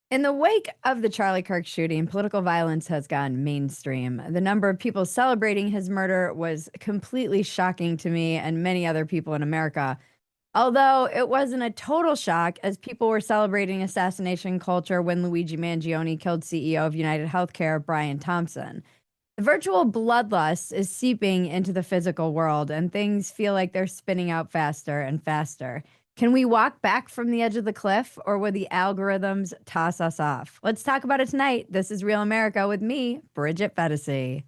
In the wake of the Charlie Kirk shooting, political violence has gone mainstream. The number of people celebrating his murder was completely shocking to me and many other people in America. Although it wasn't a total shock, as people were celebrating assassination culture when Luigi Mangione killed CEO of United Healthcare, Brian Thompson. The virtual bloodlust is seeping into the physical world, and things feel like they're spinning out faster and faster. Can we walk back from the edge of the cliff, or will the algorithms toss us off? Let's talk about it tonight. This is Real America with me, Bridget Phetasy.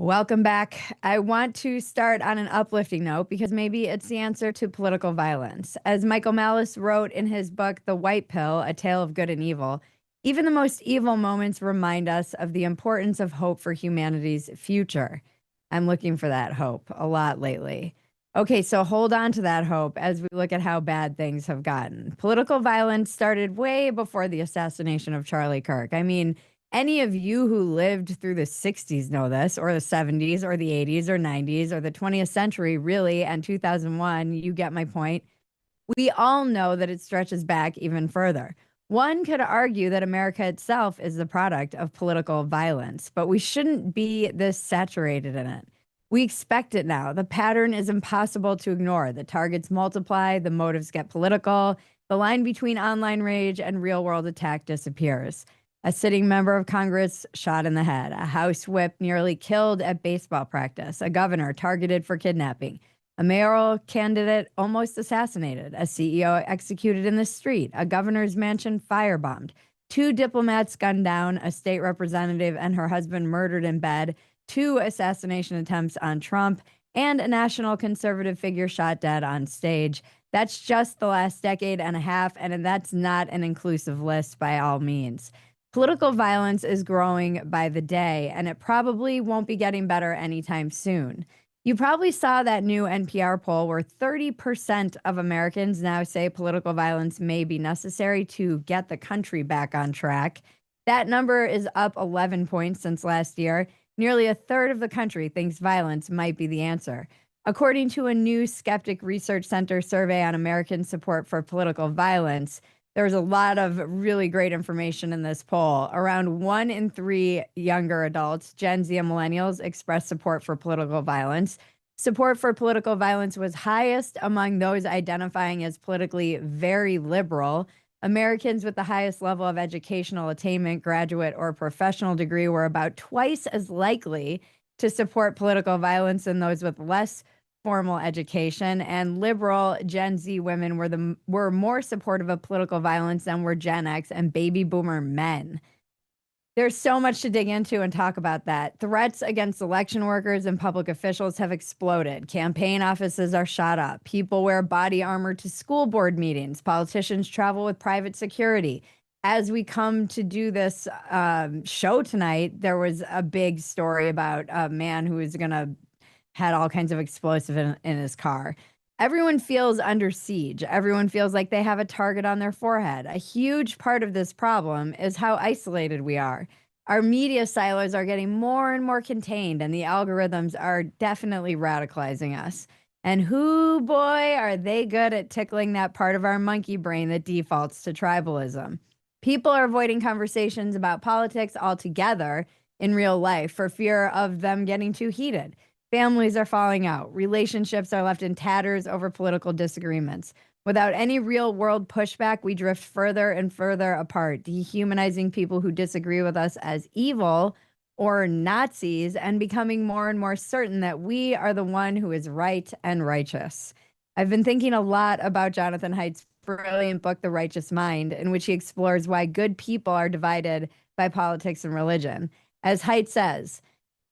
Welcome back. I want to start on an uplifting note because maybe it's the answer to political violence. As Michael Malice wrote in his book, The White Pill, A Tale of Good and Evil, even the most evil moments remind us of the importance of hope for humanity's future. I'm looking for that hope a lot lately. Okay, so hold on to that hope as we look at how bad things have gotten. Political violence started way before the assassination of Charlie Kirk. I mean, any of you who lived through the 60s know this, or the 70s, or the 80s, or 90s, or the 20th century, really, and 2001. You get my point. We all know that it stretches back even further. One could argue that America itself is the product of political violence, but we shouldn't be this saturated in it. We expect it now. The pattern is impossible to ignore. The targets multiply, the motives get political, the line between online rage and real world attack disappears. A sitting member of Congress shot in the head, a House whip nearly killed at baseball practice, a governor targeted for kidnapping, a mayoral candidate almost assassinated, a CEO executed in the street, a governor's mansion firebombed, two diplomats gunned down, a state representative and her husband murdered in bed, two assassination attempts on Trump, and a national conservative figure shot dead on stage. That's just the last decade and a half, and that's not an inclusive list by all means. Political violence is growing by the day, and it probably won't be getting better anytime soon. You probably saw that new NPR poll where 30% of Americans now say political violence may be necessary to get the country back on track. That number is up 11 points since last year. Nearly a third of the country thinks violence might be the answer. According to a new Skeptic Research Center survey on American support for political violence, there was a lot of really great information in this poll. Around 1 in 3 younger adults, Gen Z and millennials, expressed support for political violence. Support for political violence was highest among those identifying as politically very liberal. Americans with the highest level of educational attainment, graduate or professional degree, were about twice as likely to support political violence than those with less formal education, and liberal Gen Z women were more supportive of political violence than were Gen X and baby boomer men. There's so much to dig into and talk about that. Threats against election workers and public officials have exploded. Campaign offices are shot up. People wear body armor to school board meetings. Politicians travel with private security. As we come to do this show tonight, there was a big story about a man who was going to had all kinds of explosive in his car. Everyone feels under siege. Everyone feels like they have a target on their forehead. A huge part of this problem is how isolated we are. Our media silos are getting more and more contained, and the algorithms are definitely radicalizing us. And whoo boy, are they good at tickling that part of our monkey brain that defaults to tribalism. People are avoiding conversations about politics altogether in real life for fear of them getting too heated. Families are falling out. Relationships are left in tatters over political disagreements. Without any real world pushback, we drift further and further apart, dehumanizing people who disagree with us as evil or Nazis and becoming more and more certain that we are the one who is right and righteous. I've been thinking a lot about Jonathan Haidt's brilliant book, The Righteous Mind, in which he explores why good people are divided by politics and religion. As Haidt says,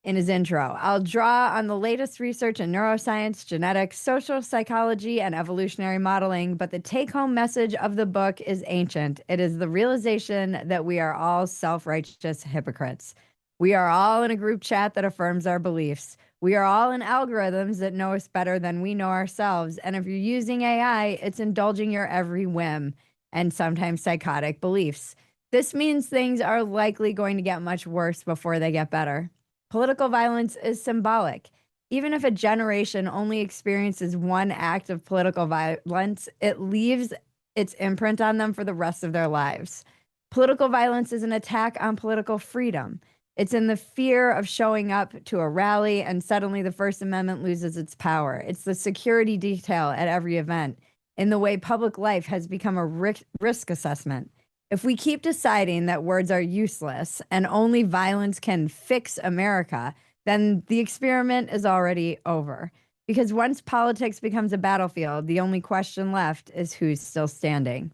in his intro, I'll draw on the latest research in neuroscience, genetics, social psychology, and evolutionary modeling, but the take-home message of the book is ancient. It is the realization that we are all self-righteous hypocrites. We are all in a group chat that affirms our beliefs. We are all in algorithms that know us better than we know ourselves. And if you're using AI, it's indulging your every whim and sometimes psychotic beliefs. This means things are likely going to get much worse before they get better. Political violence is symbolic. Even if a generation only experiences one act of political violence, it leaves its imprint on them for the rest of their lives. Political violence is an attack on political freedom. It's in the fear of showing up to a rally and suddenly the First Amendment loses its power. It's the security detail at every event, in the way public life has become a risk assessment. If we keep deciding that words are useless and only violence can fix America, then the experiment is already over. Because once politics becomes a battlefield, the only question left is who's still standing.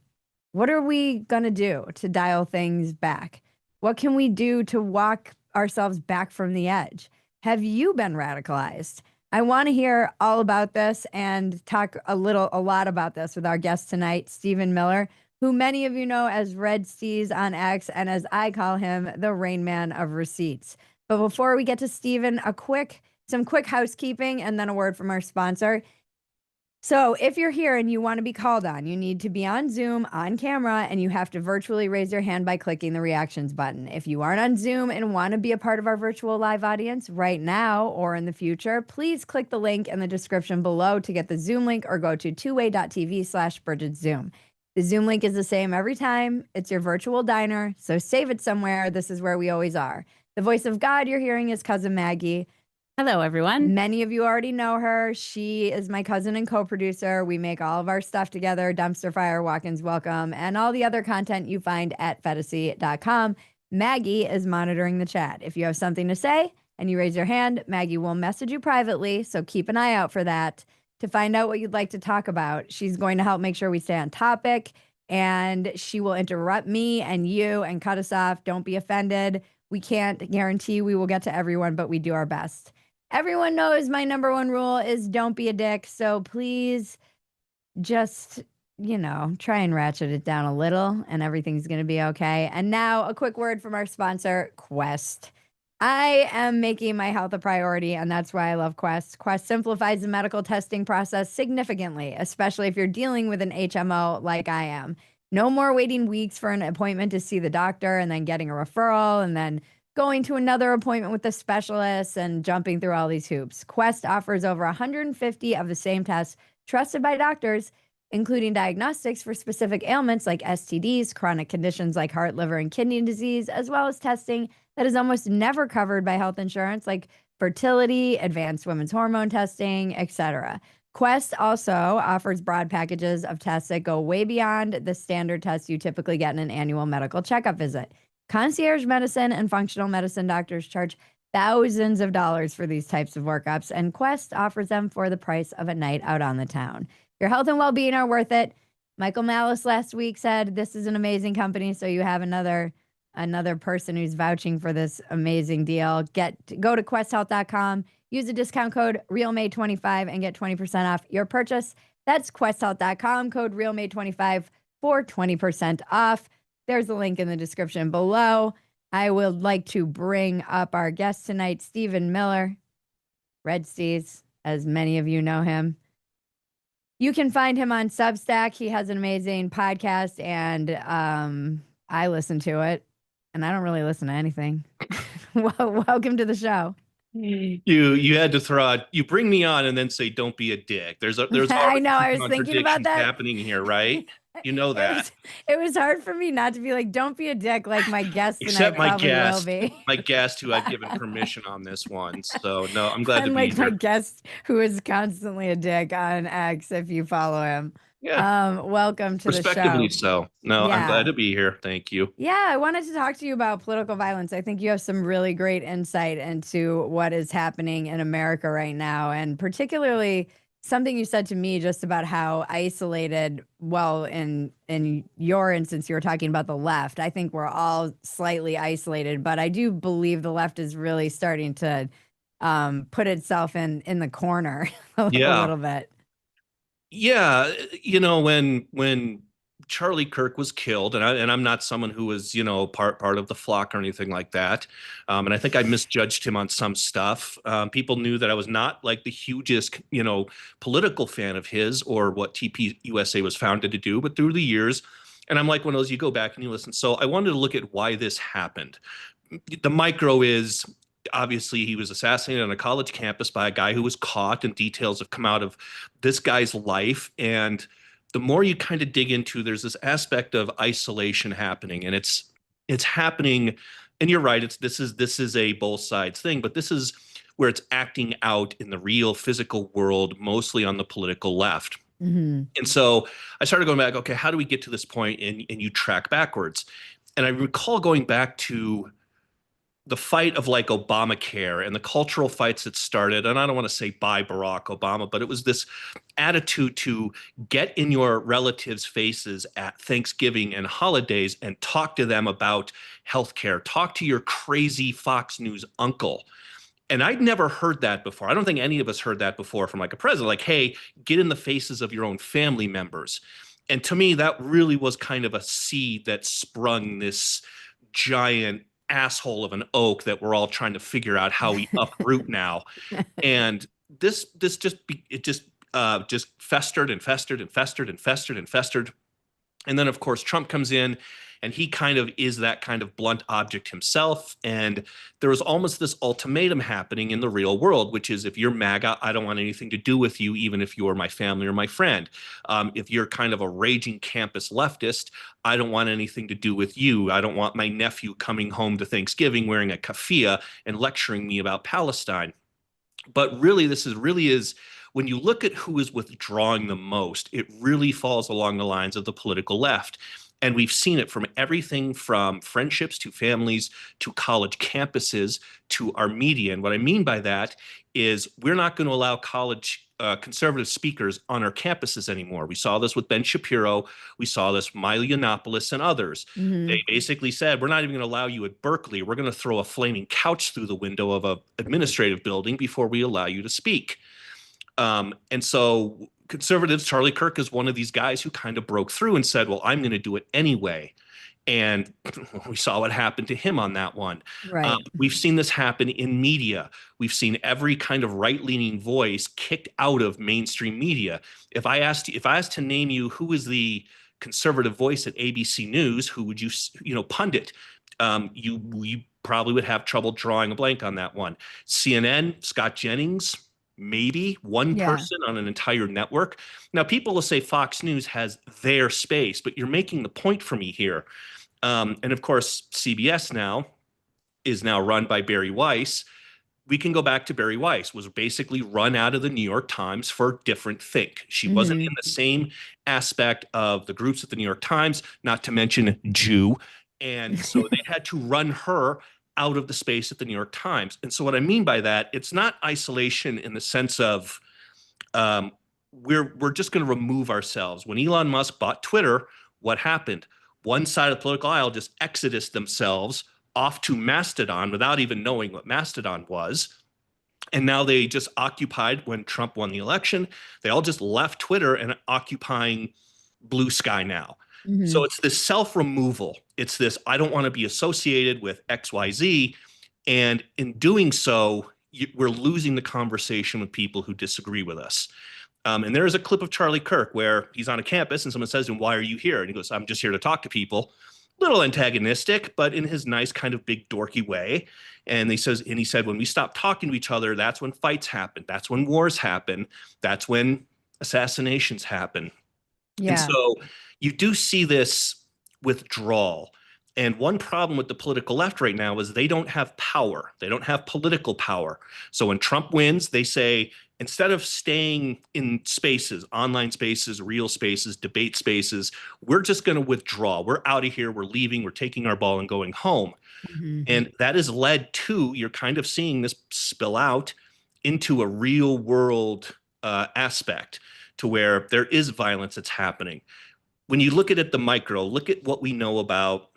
What are we going to do to dial things back? What can we do to walk ourselves back from the edge? Have you been radicalized? I want to hear all about this and talk a lot about this with our guest tonight, Stephen Miller, who many of you know as Redsteeze on X, and as I call him, the Rain Man of Receipts. But before we get to Stephen, some quick housekeeping and then a word from our sponsor. So if you're here and you want to be called on, you need to be on Zoom, on camera, and you have to virtually raise your hand by clicking the reactions button. If you aren't on Zoom and want to be a part of our virtual live audience right now or in the future, please click the link in the description below to get the Zoom link or go to tway.tv/BridgetZoom. The Zoom link is the same every time. It's your virtual diner, so save it somewhere. This is where we always are. The voice of God you're hearing is Cousin Maggie. Hello, everyone. Many of you already know her. She is my cousin and co-producer. We make all of our stuff together, Dumpster Fire, Walk-ins Welcome, and all the other content you find at Phetasy.com. Maggie is monitoring the chat. If you have something to say and you raise your hand, Maggie will message you privately, so keep an eye out for that to find out what you'd like to talk about. She's going to help make sure we stay on topic, and she will interrupt me and you and cut us off. Don't be offended. We can't guarantee we will get to everyone, but we do our best. Everyone knows my number one rule is don't be a dick. So please just, try and ratchet it down a little and everything's going to be okay. And now a quick word from our sponsor, Quest. I am making my health a priority, and that's why I love Quest. Quest simplifies the medical testing process significantly, especially if you're dealing with an HMO like I am. No more waiting weeks for an appointment to see the doctor and then getting a referral and then going to another appointment with the specialist and jumping through all these hoops. Quest offers over 150 of the same tests trusted by doctors, including diagnostics for specific ailments like STDs, chronic conditions like heart, liver, and kidney disease, as well as testing that is almost never covered by health insurance like fertility, advanced women's hormone testing, etc. Quest also offers broad packages of tests that go way beyond the standard tests you typically get in an annual medical checkup visit. Concierge medicine and functional medicine doctors charge thousands of dollars for these types of workups, and Quest offers them for the price of a night out on the town. Your health and well-being are worth it. Michael Malice last week said this is an amazing company, so you have another person who's vouching for this amazing deal. Go to questhealth.com, use the discount code RealMade25 and get 20% off your purchase. That's questhealth.com, code RealMade25 for 20% off. There's a link in the description below. I would like to bring up our guest tonight, Stephen Miller, Redsteeze, as many of you know him. You can find him on Substack. He has an amazing podcast, and I listen to it, and I don't really listen to anything. Well, welcome to the show. You had to throw out, you bring me on and then say, don't be a dick. There's I know, I was thinking about that happening here, right? You know that. It was hard for me not to be like, don't be a dick like my guest tonight. Except my probably guest, will be. my guest who I've given permission on this one. So no, I'm glad to be like here. my guest who is constantly a dick on X if you follow him. Yeah. Welcome to the show. Respectively so. No, yeah. I'm glad to be here. Thank you. Yeah, I wanted to talk to you about political violence. I think you have some really great insight into what is happening in America right now, and particularly something you said to me just about how isolated, well, in your instance, you were talking about the left. I think we're all slightly isolated, but I do believe the left is really starting to put itself in the corner a little bit. Yeah, when Charlie Kirk was killed, and I'm not someone who was, part of the flock or anything like that. And I think I misjudged him on some stuff. People knew that I was not like the hugest, political fan of his or what TPUSA was founded to do, but through the years, and I'm like one of those, you go back and you listen. So I wanted to look at why this happened. The micro is, obviously he was assassinated on a college campus by a guy who was caught, and details have come out of this guy's life. And the more you kind of dig into, there's this aspect of isolation happening, and it's happening. And you're right, this is a both sides thing, but this is where it's acting out in the real physical world, mostly on the political left. Hmm. And so I started going back, okay, how do we get to this point? And you track backwards. And I recall going back to the fight of like Obamacare and the cultural fights that started. And I don't want to say by Barack Obama, but it was this attitude to get in your relatives' faces at Thanksgiving and holidays and talk to them about healthcare. Talk to your crazy Fox News uncle. And I'd never heard that before. I don't think any of us heard that before from like a president, like, hey, get in the faces of your own family members. And to me, that really was kind of a seed that sprung this giant asshole of an oak that we're all trying to figure out how we uproot now. And this just festered and festered and festered and festered and festered. And then, of course, Trump comes in, and he kind of is that kind of blunt object himself. And there was almost this ultimatum happening in the real world, which is, if you're MAGA, I don't want anything to do with you, even if you're my family or my friend. If you're kind of a raging campus leftist, I don't want anything to do with you. I don't want my nephew coming home to Thanksgiving wearing a keffiyeh and lecturing me about Palestine. But really, really is when you look at who is withdrawing the most, it really falls along the lines of the political left. And we've seen it from everything from friendships to families to college campuses to our media. And what I mean by that is we're not going to allow college conservative speakers on our campuses anymore. We saw this with Ben Shapiro. We saw this with Milo Yiannopoulos and others. Hmm. They basically said, we're not even going to allow you at Berkeley. We're going to throw a flaming couch through the window of an administrative building before we allow you to speak. And so conservatives, Charlie Kirk is one of these guys who kind of broke through and said, well, I'm going to do it anyway. And we saw what happened to him on that one. Right. We've seen this happen in media. We've seen every kind of right-leaning voice kicked out of mainstream media. If I asked to name you who is the conservative voice at ABC News, who would you pundit? You probably would have trouble drawing a blank on that one. CNN, Scott Jennings, maybe one Yeah. person on an entire network. Now, people will say Fox News has their space, but you're making the point for me here. And of course, CBS now is now run by Barry Weiss. We can go back to Barry Weiss, was basically run out of the New York Times for different think. She wasn't in the same aspect of the groups at the New York Times, not to mention Jew. And so they had to run her out of the space at the New York Times. And so what I mean by that, it's not isolation in the sense of we're just going to remove ourselves. When Elon Musk bought Twitter, what happened? One side of the political aisle just exodus themselves off to Mastodon without even knowing what Mastodon was. And now they just occupied, when Trump won the election, they all just left Twitter and occupying Blue Sky now. Hmm. So it's this self-removal. It's this, I don't want to be associated with XYZ. And in doing so, we're losing the conversation with people who disagree with us. And there is a clip of Charlie Kirk where he's on a campus and someone says to him, why are you here? And he goes, I'm just here to talk to people. Little antagonistic, but in his nice kind of big dorky way. And he said, when we stop talking to each other, that's when fights happen. That's when wars happen. That's when assassinations happen. And Yeah. so you do see this withdrawal. And one problem with the political left right now is they don't have power. They don't have political power. So when Trump wins, they say, instead of staying in spaces, online spaces, real spaces, debate spaces, we're just going to withdraw. We're out of here. We're leaving. We're taking our ball and going home. Hmm. And that has led to, you're kind of seeing this spill out into a real world aspect to where there is violence that's happening. When you look at it, the micro, look at what we know about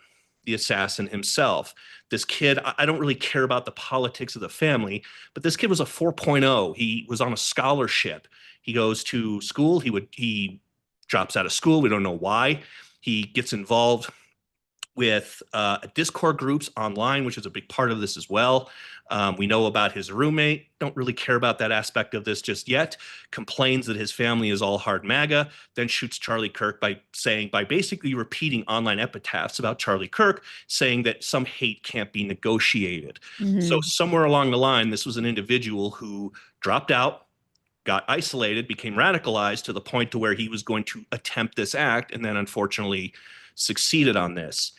the assassin himself. This kid, I don't really care about the politics of the family, but this kid was a 4.0. He was on a scholarship. He goes to school. He drops out of school. We don't know why. He gets involved with Discord groups online, which is a big part of this as well. We know about his roommate, don't really care about that aspect of this just yet, complains that his family is all hard MAGA, then shoots Charlie Kirk by basically repeating online epitaphs about Charlie Kirk, saying that some hate can't be negotiated. So somewhere along the line, this was an individual who dropped out, got isolated, became radicalized to the point to where he was going to attempt this act, and then unfortunately succeeded on this.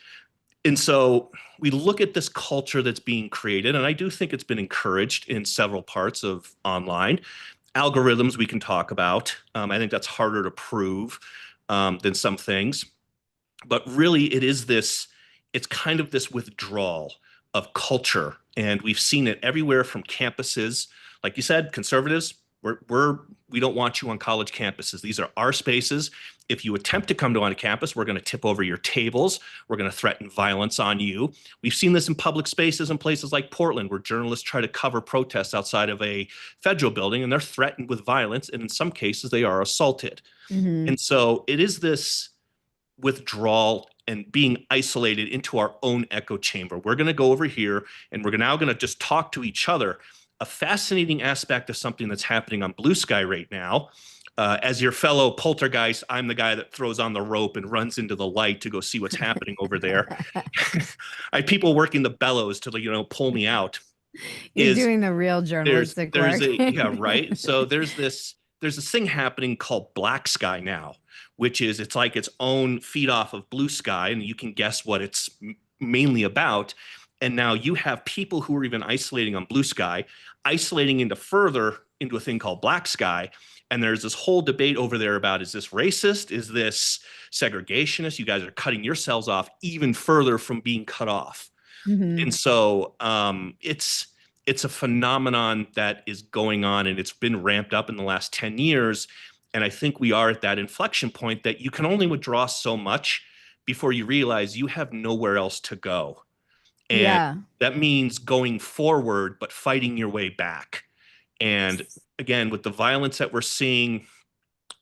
And so we look at this culture that's being created, and I do think it's been encouraged in several parts of online. Algorithms we can talk about. I think that's harder to prove than some things. But really, it's kind of this withdrawal of culture. And we've seen it everywhere from campuses. Like you said, conservatives, we don't want you on college campuses. These are our spaces. If you attempt to come to on a campus, we're going to tip over your tables. We're going to threaten violence on you. We've seen this in public spaces in places like Portland, where journalists try to cover protests outside of a federal building, and they're threatened with violence. And in some cases, they are assaulted. And so it is this withdrawal and being isolated into our own echo chamber. We're going to go over here, and we're now going to just talk to each other. A fascinating aspect of something that's happening on Blue Sky right now. As your fellow poltergeist, I'm the guy that throws on the rope and runs into the light to go see what's happening over there. I have people working the bellows to, pull me out. You're doing the real journalistic work. Yeah, right. So there's this thing happening called Black Sky now, which is it's like its own feed off of Blue Sky, and you can guess what it's mainly about. And now you have people who are even isolating on Blue Sky, isolating into a thing called Black Sky. And there's this whole debate over there about, is this racist? Is this segregationist? You guys are cutting yourselves off even further from being cut off. And so it's a phenomenon that is going on, and it's been ramped up in the last 10 years. And I think we are at that inflection point that you can only withdraw so much before you realize you have nowhere else to go. And that means going forward, but fighting your way back. And again, with the violence that we're seeing,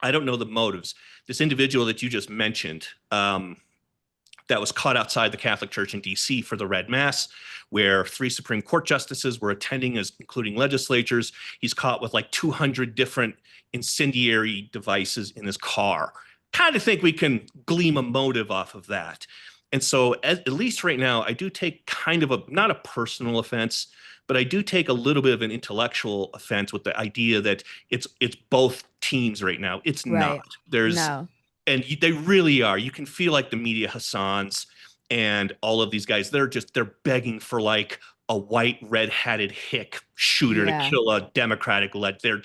I don't know the motives. This individual that you just mentioned, that was caught outside the Catholic Church in DC for the Red Mass, where 3 Supreme Court justices were attending, including legislatures. He's caught with like 200 different incendiary devices in his car. Kind of think we can glean a motive off of that. And so at least right now, I do take kind of not a personal offense, but I do take a little bit of an intellectual offense with the idea that it's both teams right now. It's not. And they really are. You can feel like the media Hassans and all of these guys, they're begging for like a white red-hatted hick shooter to kill a Democratic led. They're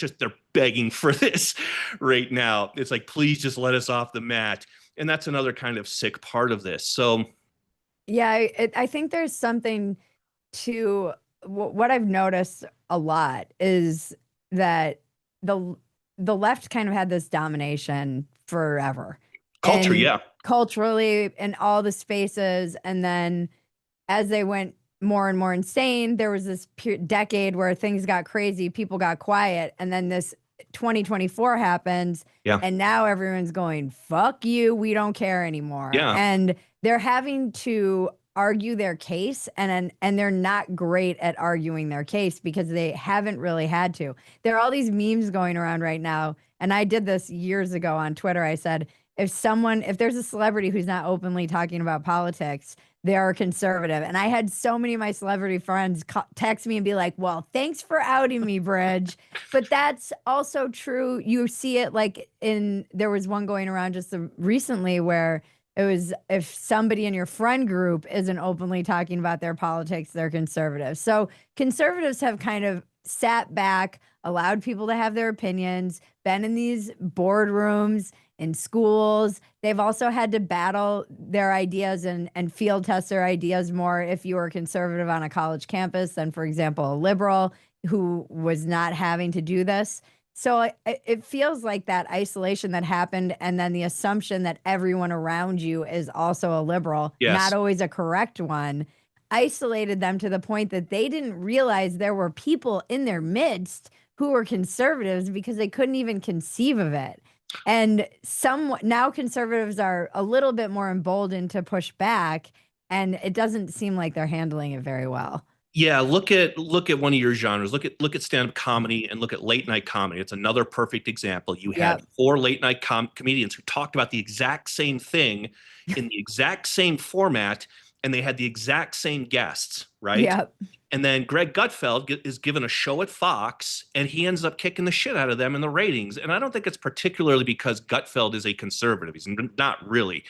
begging for this right now. It's like, please just let us off the mat. And that's another kind of sick part of this. So, yeah, I think there's something to what I've noticed a lot is that the left kind of had this domination forever. Culturally in all the spaces. And then as they went more and more insane, there was this decade where things got crazy, people got quiet, and then this 2024 happens, and now everyone's going, fuck you, we don't care anymore. And they're having to argue their case, and they're not great at arguing their case because they haven't really had to. There are all these memes going around right now, and I did this years ago on Twitter. I said, if there's a celebrity who's not openly talking about politics, they're conservative. And I had so many of my celebrity friends text me and be like, well, thanks for outing me, Bridge. But that's also true. You see it like there was one going around just recently where it was, if somebody in your friend group isn't openly talking about their politics, they're conservative. So conservatives have kind of sat back, allowed people to have their opinions, been in these boardrooms, in schools. They've also had to battle their ideas and field test their ideas more if you were conservative on a college campus than, for example, a liberal who was not having to do this. So it feels like that isolation that happened, and then the assumption that everyone around you is also a liberal, not always a correct one, isolated them to the point that they didn't realize there were people in their midst who were conservatives because they couldn't even conceive of it. And now conservatives are a little bit more emboldened to push back. and it doesn't seem like they're handling it very well. Yeah, look at one of your genres. Look at stand-up comedy and look at late night comedy. It's another perfect example. You had Yep. four late night comedians who talked about the exact same thing in the exact same format, and they had the exact same guests, right? Yep. And then Greg Gutfeld is given a show at Fox, and he ends up kicking the shit out of them in the ratings. And I don't think it's particularly because Gutfeld is a conservative. He's not really.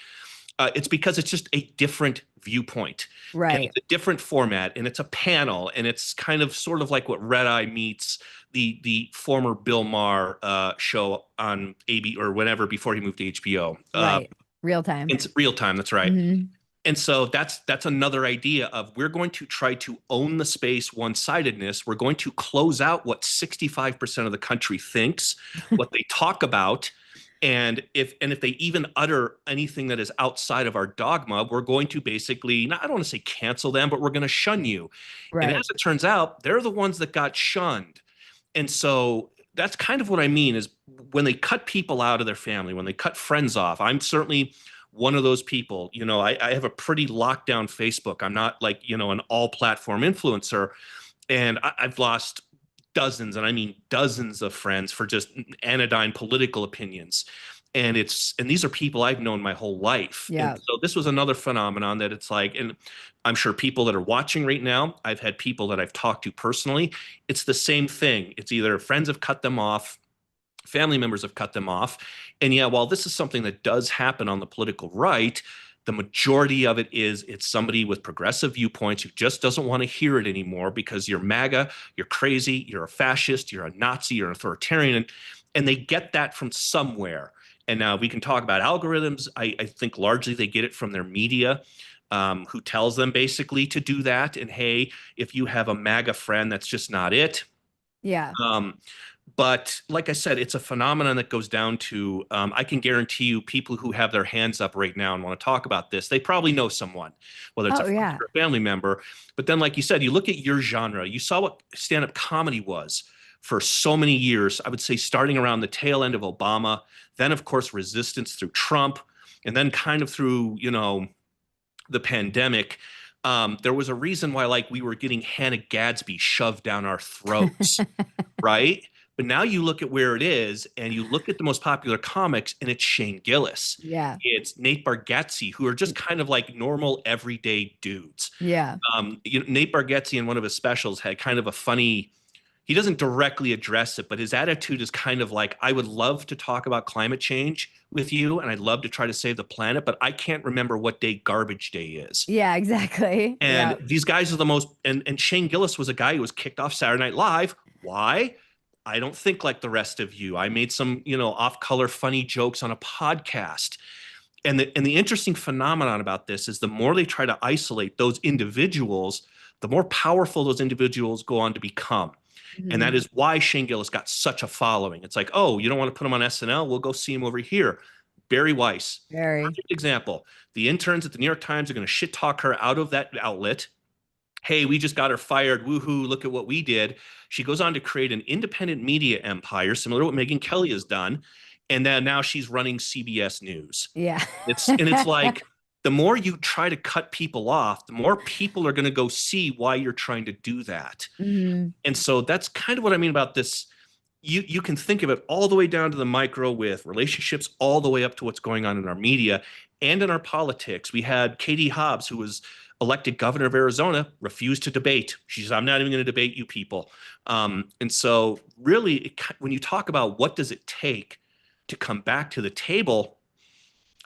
It's because it's just a different viewpoint. And Right. it's a different format, and it's a panel, and it's kind of sort of like what Red Eye meets the former Bill Maher show on AB or whenever before he moved to HBO. Right. Real time. It's real time. That's right. Hmm. And so that's another idea of we're going to try to own the space one-sidedness. We're going to close out what 65% of the country thinks, what they talk about. And if they even utter anything that is outside of our dogma, we're going to basically, I don't want to say cancel them, but we're going to shun you. And Right. as it turns out, they're the ones that got shunned. And so that's kind of what I mean is when they cut people out of their family, when they cut friends off, I'm certainly one of those people. I have a pretty locked down Facebook. I'm not like, an all platform influencer. And I've lost dozens, and I mean dozens of friends for just anodyne political opinions. And these are people I've known my whole life. Yeah. And so this was another phenomenon that it's like, and I'm sure people that are watching right now, I've had people that I've talked to personally. It's the same thing. It's either friends have cut them off, family members have cut them off. And yeah, while this is something that does happen on the political right, the majority of it is it's somebody with progressive viewpoints who just doesn't want to hear it anymore because you're MAGA, you're crazy, you're a fascist, you're a Nazi, you're an authoritarian. And they get that from somewhere. And now we can talk about algorithms. I think largely they get it from their media, who tells them basically to do that. And hey, if you have a MAGA friend, that's just not it. Yeah. But like I said, it's a phenomenon that goes down to, I can guarantee you people who have their hands up right now and want to talk about this, they probably know someone, whether it's Oh, a friend yeah. or a family member. But then, like you said, you look at your genre, you saw what stand-up comedy was for so many years. I would say starting around the tail end of Obama, then of course resistance through Trump, and then kind of through, the pandemic. There was a reason why like we were getting Hannah Gadsby shoved down our throats, right? But now you look at where it is and you look at the most popular comics and it's Shane Gillis. Yeah. It's Nate Bargatze, who are just kind of like normal everyday dudes. Yeah. Nate Bargatze in one of his specials had kind of a funny, he doesn't directly address it, but his attitude is kind of like, I would love to talk about climate change with you and I'd love to try to save the planet, but I can't remember what day garbage day is. Yeah, exactly. And Yeah. these guys are the most, and Shane Gillis was a guy who was kicked off Saturday Night Live. Why? I don't think like the rest of you. I made some, off-color funny jokes on a podcast. And the interesting phenomenon about this is the more they try to isolate those individuals, the more powerful those individuals go on to become. And that Mhm. is why Shane Gillis got such a following. It's like, oh, you don't want to put him on SNL? We'll go see him over here. Barry Weiss, Very. perfect example. The interns at the New York Times are going to shit talk her out of that outlet. Hey, we just got her fired. Woohoo, look at what we did. She goes on to create an independent media empire, similar to what Megyn Kelly has done. And then now she's running CBS News. Yeah. It's like the more you try to cut people off, the more people are going to go see why you're trying to do that. Mhm. And so that's kind of what I mean about this. You can think of it all the way down to the micro with relationships, all the way up to what's going on in our media and in our politics. We had Katie Hobbs, who was elected governor of Arizona, refused to debate. She said, I'm not even going to debate you people. And so really, when you talk about what does it take to come back to the table,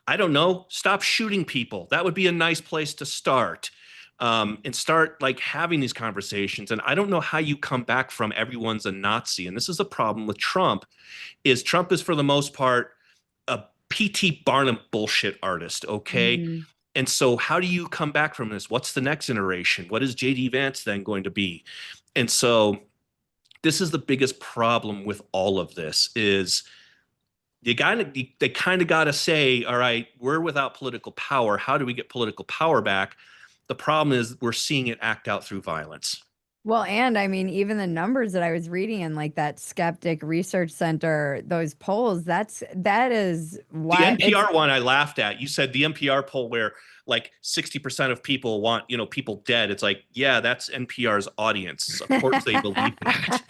I don't know, stop shooting people. That would be a nice place to start. And start like having these conversations. And I don't know how you come back from everyone's a Nazi. And this is the problem with Trump is for the most part, a P.T. Barnum bullshit artist. Okay. Mhm. And so how do you come back from this? What's the next iteration? What is J.D. Vance then going to be? And so this is the biggest problem with all of this is they kind of got to say, all right, we're without political power. How do we get political power back? The problem is we're seeing it act out through violence. Well, and I mean, even the numbers that I was reading in like that Skeptic Research Center, those polls, that is The why it's NPR one I laughed at. You said the NPR poll where like 60% of people want, people dead. It's like, yeah, that's NPR's audience. Of course they believe that.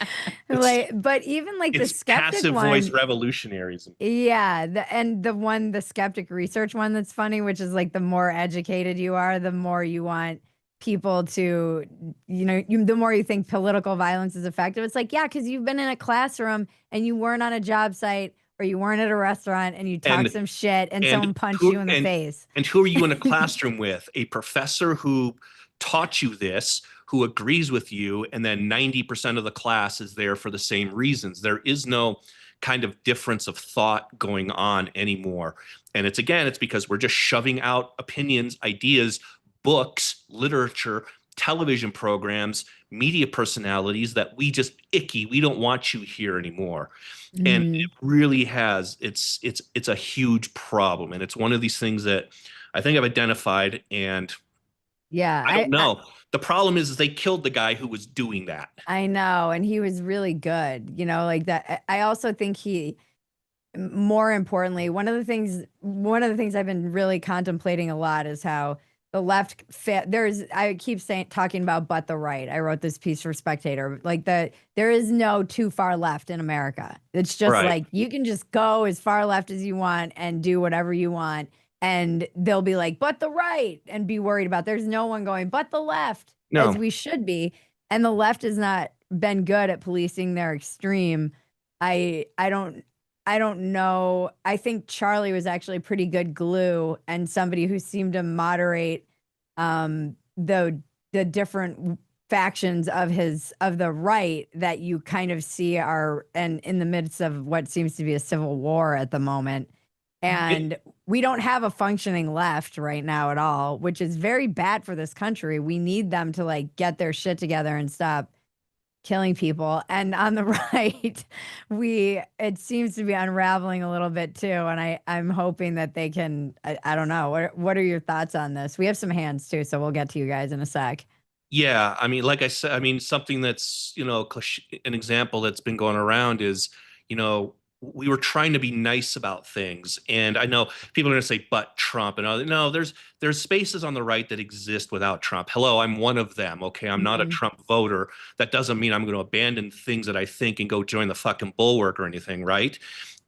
It's like, but even like the it's skeptic passive voice one, revolutionaries. yeah, the skeptic research one that's funny, which is like the more educated you are, the more you want people to, the more you think political violence is effective. It's like, yeah, because you've been in a classroom and you weren't on a job site or you weren't at a restaurant and you talked And some shit and and someone punched you who in the face. and who are you in a classroom with? A professor who taught you this, who agrees with you, and then 90% of the class is there for the same reasons. There is no kind of difference of thought going on anymore. And it's because we're just shoving out opinions, ideas, books, literature, television programs, media personalities that we just icky. We don't want you here anymore. And it Mhm. really has, it's a huge problem. And it's one of these things that I think I've identified, and Yeah, I don't know. The problem is they killed the guy who was doing that. I know, and he was really good, like that. I also think more importantly, one of the things I've been really contemplating a lot is how the left I keep saying talking about but the right. I wrote this piece for Spectator. Like there is no too far left in America. It's just Right. like you can just go as far left as you want and do whatever you want. And they'll be like, but the right, and be worried about there's no one going, but the left, as No. we should be. And the left has not been good at policing their extreme. I don't know. I think Charlie was actually pretty good glue and somebody who seemed to moderate the different factions of the right that you kind of see are and in the midst of what seems to be a civil war at the moment. It, And we don't have a functioning left right now at all, which is very bad for this country. We need them to like get their shit together and stop killing people. And on the right, it seems to be unraveling a little bit too. And I'm hoping that they can. I don't know. What are your thoughts on this? We have some hands too, so we'll get to you guys in a sec. yeah, I mean, like I said, I mean, something that's, an example that's been going around is, we were trying to be nice about things. And I know people are going to say, but Trump and other, no, there's spaces on the right that exist without Trump. Hello, I'm one of them. Okay. I'm not a Mhm. Trump voter. That doesn't mean I'm going to abandon things that I think and go join the fucking bulwark or anything. Right.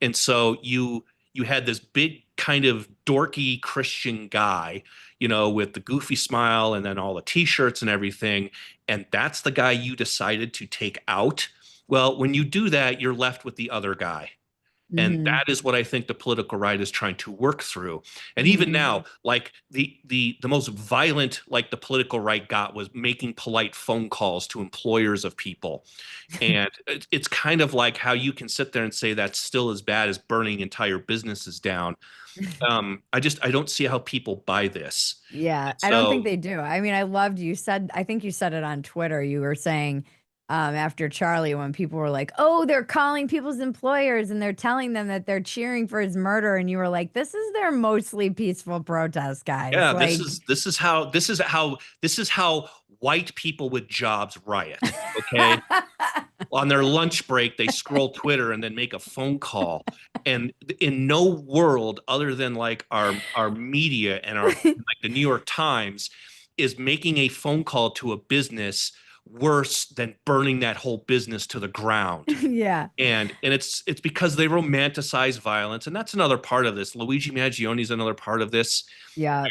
And so you had this big kind of dorky Christian guy, with the goofy smile and then all the t-shirts and everything. And that's the guy you decided to take out. Well, when you do that, you're left with the other guy. And Mhm. that is what I think the political right is trying to work through. And even Mhm. now, like the most violent like the political right got was making polite phone calls to employers of people. And it's kind of like how you can sit there and say that's still as bad as burning entire businesses down. I don't see how people buy this. Yeah, And I don't think so they do. I mean, I loved you said I think you said it on Twitter. You were saying after Charlie when people were like, "Oh, they're calling people's employers and they're telling them that they're cheering for his murder," and you were like, "This is their mostly peaceful protest, guys." yeah, this Like is this is how white people with jobs riot. Okay. On their lunch break, they scroll Twitter and then make a phone call. And in no world other than like our media and our like the New York Times is making a phone call to a business worse than burning that whole business to the ground. yeah. And it's because they romanticize violence, and that's another part of this. Luigi Mangione is another part of this. Yeah.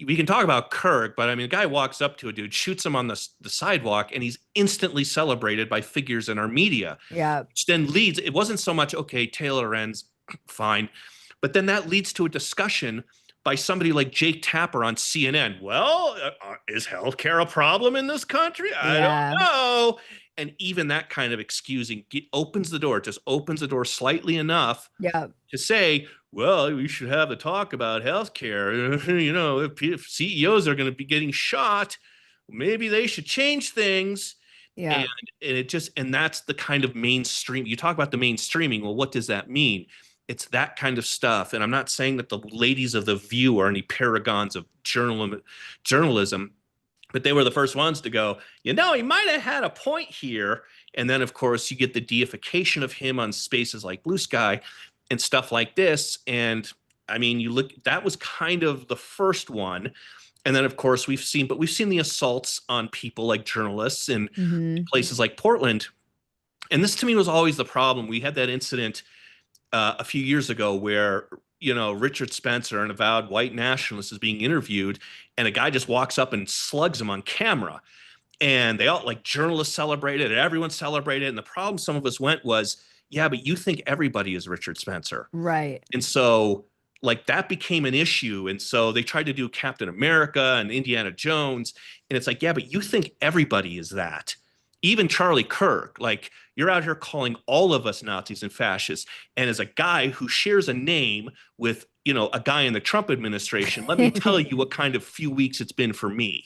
We can talk about Kirk, but I mean, the guy walks up to a dude, shoots him on the sidewalk, and he's instantly celebrated by figures in our media, Yeah. which then leads. It wasn't so much okay, Taylor ends fine, but then that leads to a discussion by somebody like Jake Tapper on CNN. Well, is healthcare a problem in this country? I don't Yeah. know. And even that kind of excusing opens the door, just opens the door slightly enough Yeah. to say, well, we should have a talk about healthcare. If CEOs are going to be getting shot, maybe they should change things. And, Yeah. and that's the kind of mainstream. You talk about the mainstreaming. Well, what does that mean? It's that kind of stuff. And I'm not saying that the ladies of The View are any paragons of journalism, But they were the first ones to go, he might have had a point here. And then, of course, you get the deification of him on spaces like Blue Sky and stuff like this. And I mean, that was kind of the first one. And then, of course, we've seen the assaults on people like journalists in places like Portland. And this to me was always the problem. We had that incident a few years ago where Richard Spencer, an avowed white nationalist, is being interviewed, and a guy just walks up and slugs him on camera. And they all, like, journalists celebrated it, everyone celebrated it. And the problem some of us went was, yeah, but you think everybody is Richard Spencer. Right. And so, like, that became an issue. And so they tried to do Captain America and Indiana Jones. And it's like, yeah, but you think everybody is that. Even Charlie Kirk, like, you're out here calling all of us Nazis and fascists. And as a guy who shares a name with, a guy in the Trump administration, let me tell you what kind of few weeks it's been for me.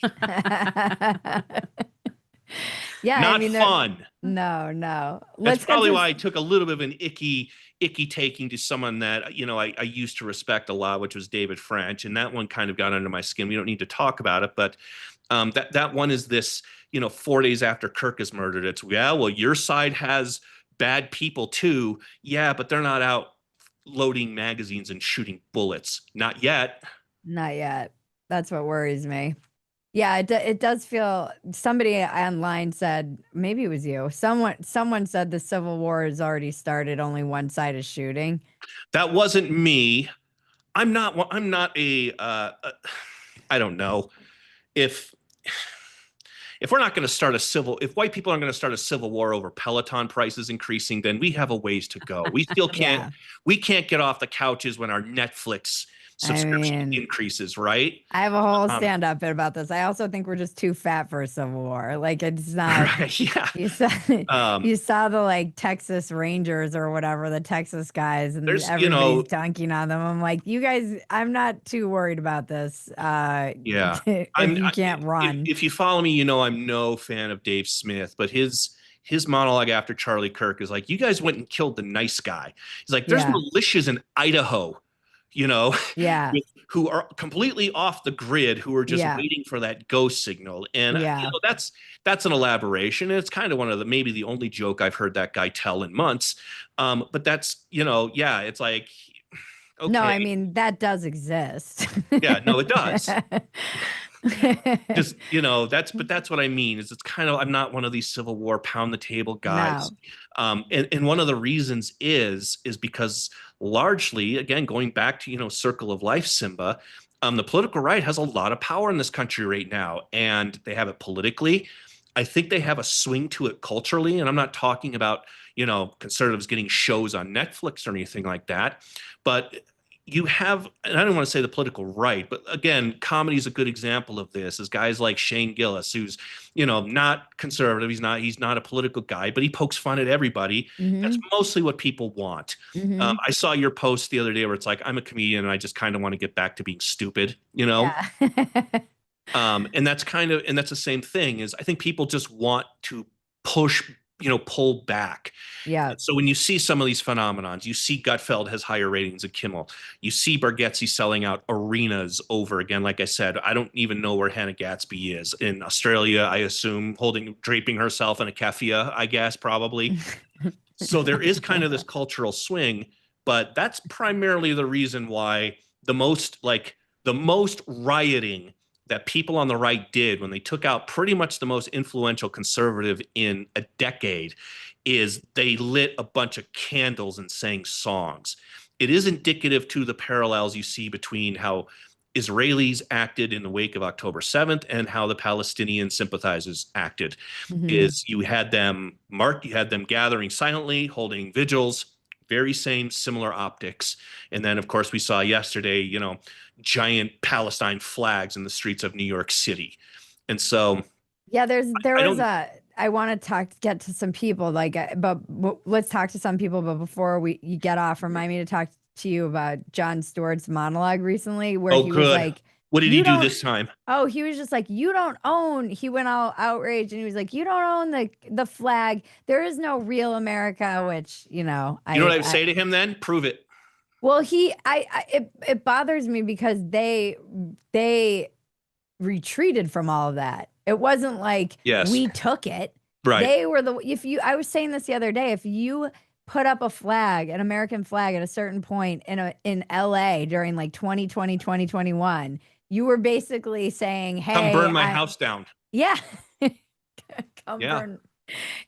Yeah, not fun. No. That's probably why I took a little bit of an icky taking to someone that, I used to respect a lot, which was David French. And that one kind of got under my skin. We don't need to talk about it, but that one is this, 4 days after Kirk is murdered. It's, well, your side has bad people too. Yeah, but they're not out loading magazines and shooting bullets. Not yet. Not yet. That's what worries me. Yeah, it does feel. Somebody online said, maybe it was you. Someone said the Civil War has already started. Only one side is shooting. That wasn't me. I'm not a. I don't know if we're not going to start if white people aren't going to start a civil war over Peloton prices increasing, then we have a ways to go. We still can't. We can't get off the couches when our Netflix subscription increases, right? I have a whole stand-up bit about this. I also think we're just too fat for a civil war. Like, it's not. Right, yeah. You saw the, like, Texas Rangers or whatever, the Texas guys, and everybody's dunking on them. I'm like, you guys, I'm not too worried about this. Yeah, if you can't run. If you follow me, I'm no fan of Dave Smith, but his monologue after Charlie Kirk is like, you guys went and killed the nice guy. He's like, there's militias in Idaho, who are completely off the grid, who are just waiting for that go signal. And that's an elaboration. And it's kind of one of maybe the only joke I've heard that guy tell in months. But that's, it's like, okay. No, I mean, that does exist. Yeah, no, it does. Just, that's what I mean is it's kind of, I'm not one of these Civil War pound the table guys. No. And one of the reasons is because largely, again, going back to, circle of life, Simba, the political right has a lot of power in this country right now, and they have it politically. I think they have a swing to it culturally. And I'm not talking about, conservatives getting shows on Netflix or anything like that, but you have, and I don't want to say the political right, but again, comedy is a good example of this, is guys like Shane Gillis, who's, not conservative. He's not a political guy, but he pokes fun at everybody. That's mostly what people want. I saw your post the other day where it's like, I'm a comedian and I just kind of want to get back to being stupid, Yeah. And that's the same thing, is I think people just want to pull back. Yeah. So when you see some of these phenomenons, you see Gutfeld has higher ratings than Kimmel. You see Bargatze selling out arenas over again. Like I said, I don't even know where Hannah Gatsby is in Australia. I assume draping herself in a keffiyeh, I guess, probably. So there is kind of this cultural swing, but that's primarily the reason why the most rioting that people on the right did when they took out pretty much the most influential conservative in a decade is they lit a bunch of candles and sang songs. It is indicative to the parallels you see between how Israelis acted in the wake of October 7th and how the Palestinian sympathizers acted. Is you had them gathering silently, holding vigils, very similar optics. And then, of course, we saw yesterday, giant Palestine flags in the streets of New York City. And so, yeah, I want to get to some people, but let's talk to some people. But before you get off, remind me to talk to you about Jon Stewart's monologue recently, where he was like, what did he do this time? Oh, he was just like, he went all outraged and he was like, you don't own the flag. There is no real America, which, you know what I would say to him then? Prove it. Well, it bothers me because they retreated from all of that. It wasn't like Yes. we took it. Right. They were I was saying this the other day, if you put up a flag, an American flag at a certain point in LA during like 2020, 2021, you were basically saying, hey, come burn my house down. Yeah. Come burn.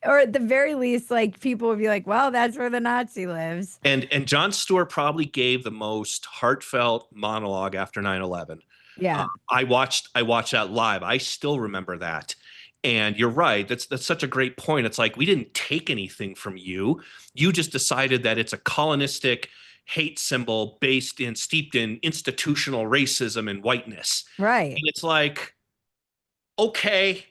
Or at the very least, like people would be like, well, that's where the Nazi lives. And Jon Stewart probably gave the most heartfelt monologue after 9/11. Yeah. I watched that live. I still remember that. And you're right. That's such a great point. It's like we didn't take anything from you. You just decided that it's a colonistic hate symbol steeped in institutional racism and whiteness. Right. And it's like, okay.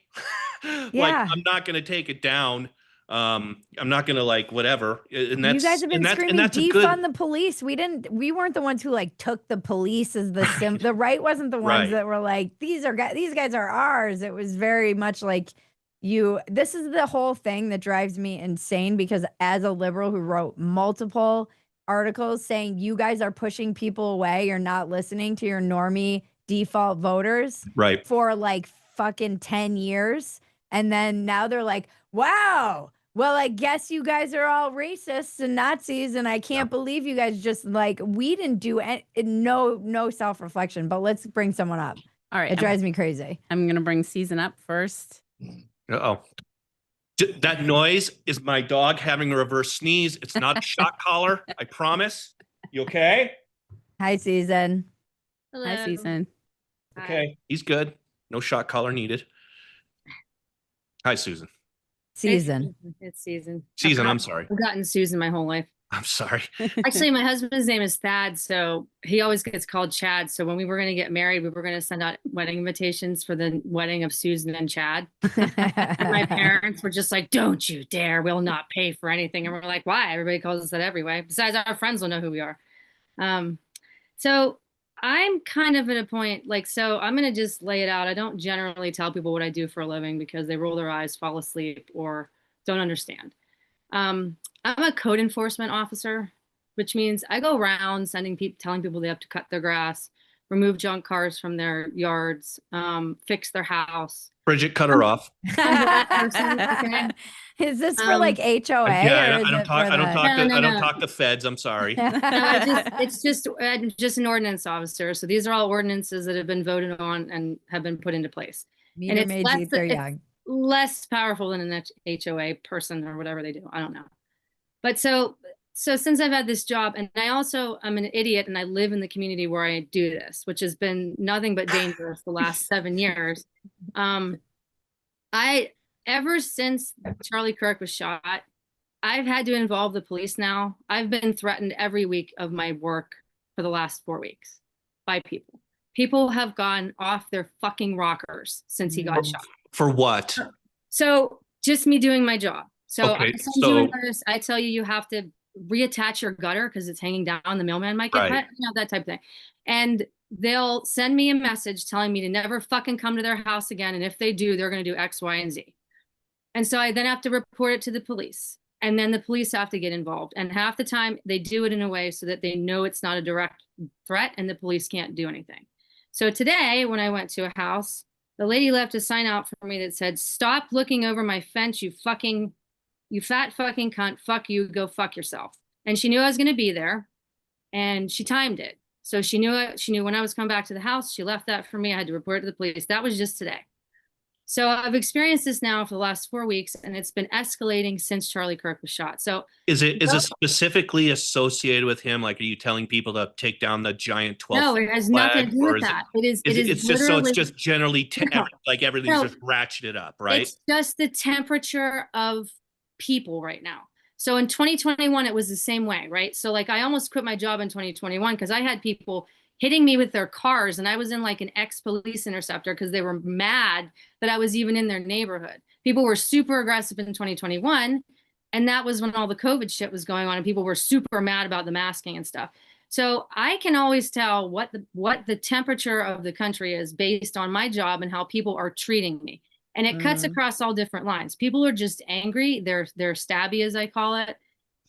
Like, I'm not going to take it down. I'm not going to like whatever. And that's, you guys have been screaming defund the police. We weren't the ones who like took the police as the the right wasn't the ones that were like, these guys are ours. It was very much like this is the whole thing that drives me insane, because as a liberal who wrote multiple articles saying you guys are pushing people away, you're not listening to your normie default voters for like fucking 10 years. And then now they're like, wow, well, I guess you guys are all racists and Nazis, and I can't believe you guys just like, we didn't do no self-reflection. But let's bring someone up. All right. It drives me crazy. I'm going to bring Season up first. Uh-oh. That noise is my dog having a reverse sneeze. It's not a shock collar. I promise. You okay? Hi, Season. Hello. Hi, Season. Okay. He's good. No shock collar needed. Hi, Susan. Season. It's Season. Season, I'm sorry. I've gotten Susan my whole life. I'm sorry. Actually, my husband's name is Thad, so he always gets called Chad. So when we were going to get married, we were going to send out wedding invitations for the wedding of Susan and Chad. And my parents were just like, don't you dare. We'll not pay for anything. And we're like, why? Everybody calls us that every way. Besides, our friends will know who we are. So I'm kind of at a point, like, so I'm going to just lay it out. I don't generally tell people what I do for a living because they roll their eyes, fall asleep, or don't understand. I'm a code enforcement officer, which means I go around telling people they have to cut their grass, remove junk cars from their yards, fix their house. Bridget, cut her off. Is this for like HOA? Yeah, I don't talk to feds. I'm sorry. I'm just an ordinance officer. So these are all ordinances that have been voted on and have been put into place. And it's less powerful than an HOA person or whatever they do. I don't know. But so since I've had this job, and I'm an idiot, and I live in the community where I do this, which has been nothing but dangerous the last 7 years. Ever since Charlie Kirk was shot, I've had to involve the police now. I've been threatened every week of my work for the last 4 weeks by people. People have gone off their fucking rockers since he got shot. For what? So just me doing my job. So okay, I send you a notice. I tell you have to reattach your gutter because it's hanging down. The mailman might get cut, that type of thing. And they'll send me a message telling me to never fucking come to their house again. And if they do, they're going to do X, Y, and Z. And so I then have to report it to the police. And then the police have to get involved. And half the time they do it in a way so that they know it's not a direct threat and the police can't do anything. So today when I went to a house, the lady left a sign out for me that said, stop looking over my fence, you fat fucking cunt, fuck you, go fuck yourself. And she knew I was going to be there and she timed it. So she knew when I was coming back to the house, she left that for me. I had to report it to the police. That was just today. So I've experienced this now for the last 4 weeks, and it's been escalating since Charlie Kirk was shot. So is it specifically associated with him? Like, are you telling people to take down the giant 12? No, it has nothing to do with that. It's just generally like everything's just ratcheted up, right? It's just the temperature of people right now. So in 2021, it was the same way, right? So like I almost quit my job in 2021 because I had people hitting me with their cars, and I was in like an ex-police interceptor because they were mad that I was even in their neighborhood. People were super aggressive in 2021, and that was when all the COVID shit was going on, and people were super mad about the masking and stuff. So I can always tell what the temperature of the country is based on my job and how people are treating me. And it cuts across all different lines. People are just angry. They're stabby, as I call it.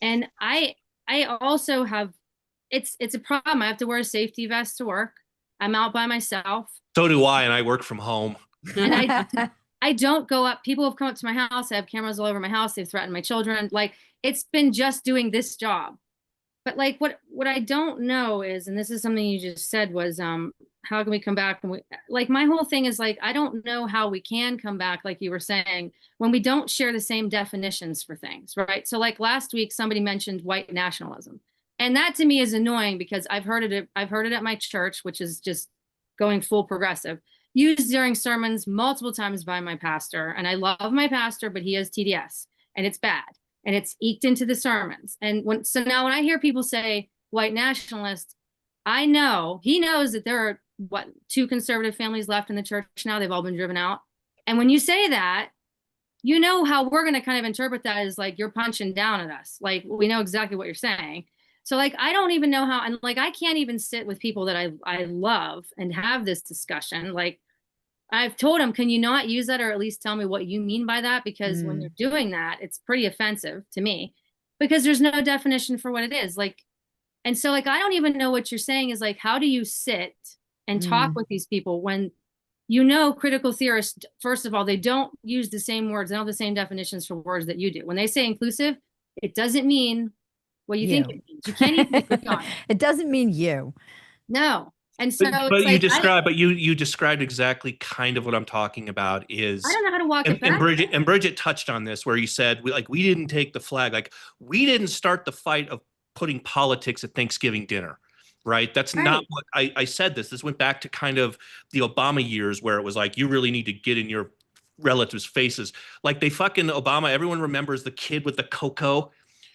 And I also have, it's a problem. I have to wear a safety vest to work. I'm out by myself. So do I, and I work from home. And I don't go up. People have come up to my house. I have cameras all over my house. They've threatened my children. Like, it's been just doing this job. But like, what I don't know is, and this is something you just said, was how can we come back? And like, my whole thing is like, I don't know how we can come back, like you were saying, when we don't share the same definitions for things, right? So like last week, somebody mentioned white nationalism. And that to me is annoying because I've heard it at my church, which is just going full progressive, used during sermons multiple times by my pastor. And I love my pastor, but he has TDS and it's bad. And it's eked into the sermons. And so now when I hear people say white nationalist, I know, he knows that there are, 2 conservative families left in the church now. They've all been driven out. And when you say that, you know how we're going to kind of interpret that as like, you're punching down at us. Like, we know exactly what you're saying. So like, I don't even know how, and like, I can't even sit with people that I love and have this discussion. Like, I've told them, can you not use that, or at least tell me what you mean by that? Because when you're doing that, it's pretty offensive to me because there's no definition for what it is. Like, and so like, I don't even know what you're saying is like, how do you sit and talk with these people when, you know, critical theorists, first of all, they don't use the same words. They don't have the same definitions for words that you do. When they say inclusive, it doesn't mean what you think it means. You can't even agree on it. It doesn't mean you. No. And so but you described exactly kind of what I'm talking about is, I don't know how to walk it back. And Bridget touched on this where you said we didn't take the flag. Like, we didn't start the fight of putting politics at Thanksgiving dinner, right? That's not what I said. This went back to kind of the Obama years where it was like, you really need to get in your relatives' faces. Like, they fucking Obama, everyone remembers the kid with the cocoa,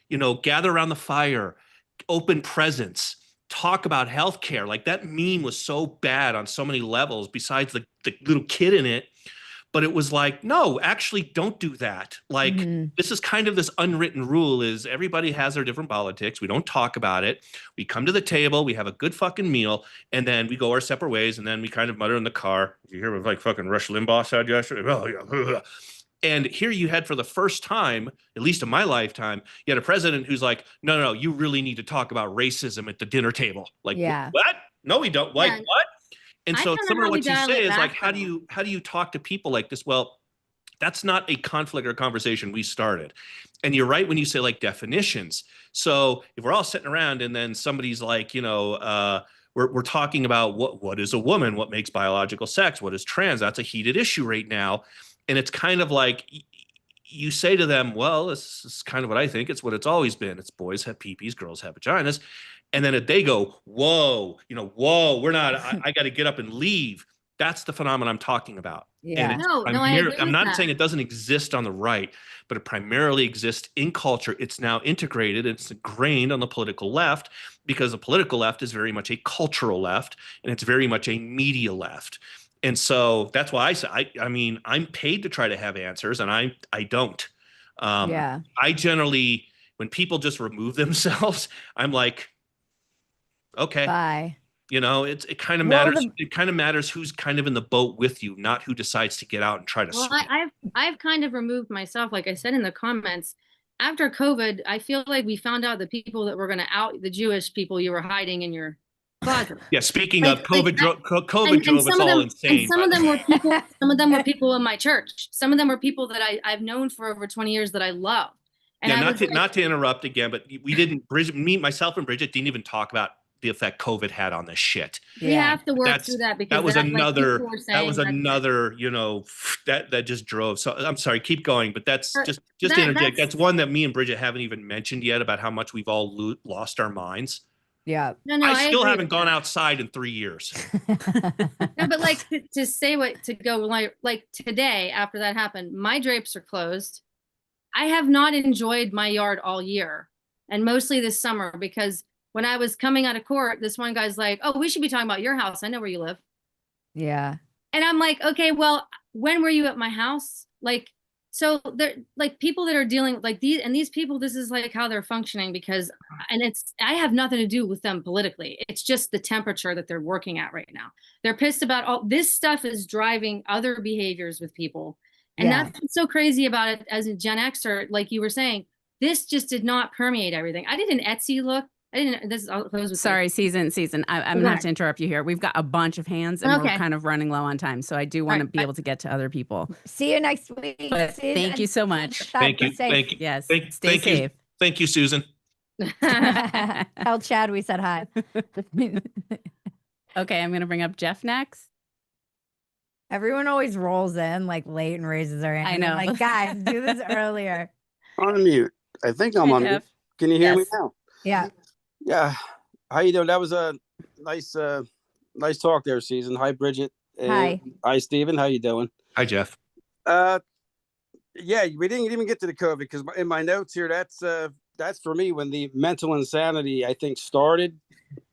you know, gather around the fire, open presents, talk about healthcare. Like, that meme was so bad on so many levels besides the little kid in it. But it was like, no, actually don't do that. Like, this is kind of this unwritten rule is everybody has their different politics. We don't talk about it. We come to the table, we have a good fucking meal, and then we go our separate ways. And then we kind of mutter in the car. You hear what like fucking Rush Limbaugh said yesterday? Oh, yeah. And here you had, for the first time, at least in my lifetime, you had a president who's like, no, you really need to talk about racism at the dinner table. Like, what? No, we don't. Like, what? And so some of what you say is like, how do you talk to people like this? Well, that's not a conflict or conversation we started. And you're right when you say like definitions. So if we're all sitting around and then somebody's like, you know, we're talking about what is a woman, what makes biological sex, what is trans, that's a heated issue right now. And it's kind of like you say to them, well, this is kind of what I think. It's what it's always been. It's boys have peepees, girls have vaginas. And then if they go, whoa, we're not, I got to get up and leave. That's the phenomenon I'm talking about. Yeah. And I'm not saying it doesn't exist on the right, but it primarily exists in culture. It's now integrated. It's ingrained on the political left because the political left is very much a cultural left and it's very much a media left. And so that's why I say, I mean, I'm paid to try to have answers and I don't. I generally, when people just remove themselves, I'm like, okay, bye. You know, it kind of matters. It kind of matters who's kind of in the boat with you, not who decides to get out and try to swim. I've kind of removed myself, like I said in the comments. After COVID, I feel like we found out the people that were going to out the Jewish people you were hiding in your closet. Yeah, speaking of COVID, COVID drove us all insane. And some of them were people. Some of them were people in my church. Some of them were people that I've known for over 20 years that I love. And yeah, not to interrupt again, but we didn't. Myself and Bridget didn't even talk about the effect COVID had on this shit. We have to work through that because that was another, you know, that just drove. So I'm sorry, keep going, but that's just to interject. That's one that me and Bridget haven't even mentioned yet about how much we've all lost our minds. Yeah. No, I still haven't gone outside in 3 years. No, but like to say to go like today after that happened, my drapes are closed. I have not enjoyed my yard all year and mostly this summer because when I was coming out of court, this one guy's like, oh, we should be talking about your house. I know where you live. Yeah. And I'm like, okay, well, when were you at my house? Like, so they're like people that are dealing like these people, this is like how they're functioning because, and I have nothing to do with them politically. It's just the temperature that they're working at right now. They're pissed about all this stuff is driving other behaviors with people. And that's what's so crazy about it as a Gen Xer, like you were saying, this just did not permeate everything. I did an Etsy look I didn't. This I'll close with Sorry, season. I'm gonna have to interrupt you here. We've got a bunch of hands, and we're kind of running low on time. So I do want to be able to get to other people. See you next week. But thank you so much. Thank you. Thank you. Yes. Stay safe. Thank you, Susan. Tell Chad we said hi. Okay, I'm gonna bring up Jeff next. Everyone always rolls in like late and raises their hand. I know. I'm like, guys, do this earlier. Unmute. I think I'm on mute. Can you hear me now? Yeah. Yeah. How you doing? That was a nice talk there, Season. Hi, Bridget. Hi. Hi, Stephen. How you doing? Hi, Jeff. Yeah, we didn't even get to the COVID because in my notes here, that's for me when the mental insanity I think started.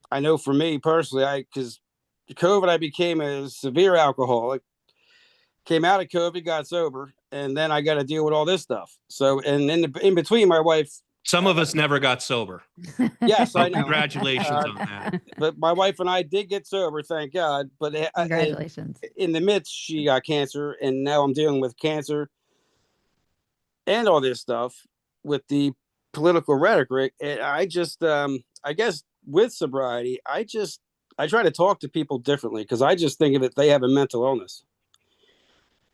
I know for me personally, because COVID, I became a severe alcoholic. Came out of COVID, got sober, and then I got to deal with all this stuff. So, and in between, my wife. Some of us never got sober. Yes, I know. Congratulations on that. But my wife and I did get sober, thank God. But congratulations. In the midst, she got cancer, and now I'm dealing with cancer and all this stuff with the political rhetoric. And I just, I guess, with sobriety, I try to talk to people differently because I just think of it, they have a mental illness.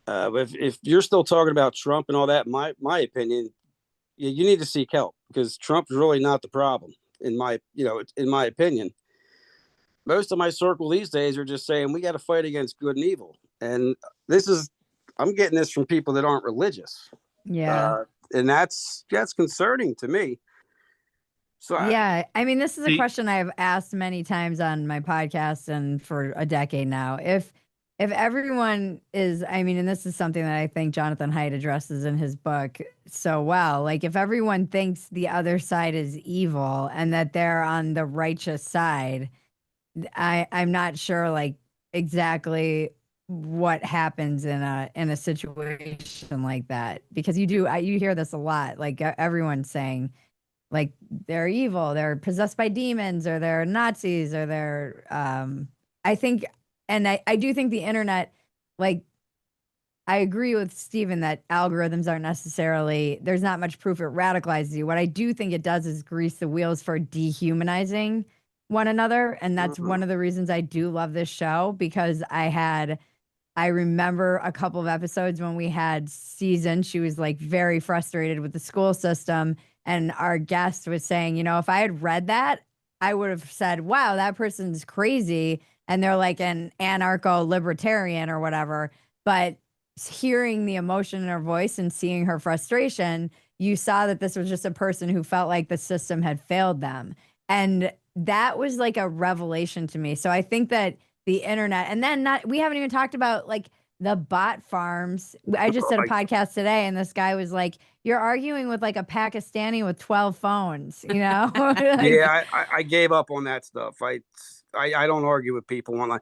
If you're still talking about Trump and all that, my opinion, you need to seek help because Trump's really not the problem in my opinion. Most of my circle these days are just saying we got to fight against good and evil. And I'm getting this from people that aren't religious. Yeah. And that's concerning to me. So yeah, I mean, this is a question I've asked many times on my podcast and for a decade now. If everyone is, I mean, and this is something that I think Jonathan Haidt addresses in his book so well, like if everyone thinks the other side is evil and that they're on the righteous side, I'm not sure like exactly what happens in a situation like that, because you hear this a lot, like everyone's saying like they're evil, they're possessed by demons, or they're Nazis, or they're I think, and I do think the internet, like, I agree with Stephen that algorithms aren't necessarily, there's not much proof it radicalizes you. What I do think it does is grease the wheels for dehumanizing one another. And that's one of the reasons I do love this show, because I remember a couple of episodes when we had Season, she was like very frustrated with the school system. And our guest was saying, you know, if I had read that, I would have said, wow, that person's crazy. And they're like an anarcho-libertarian or whatever. But hearing the emotion in her voice and seeing her frustration, you saw that this was just a person who felt like the system had failed them. And that was like a revelation to me. So I think that the internet, and then we haven't even talked about like the bot farms. I just did a podcast today and this guy was like, you're arguing with like a Pakistani with 12 phones, you know? Like, yeah, I gave up on that stuff. I don't argue with people online.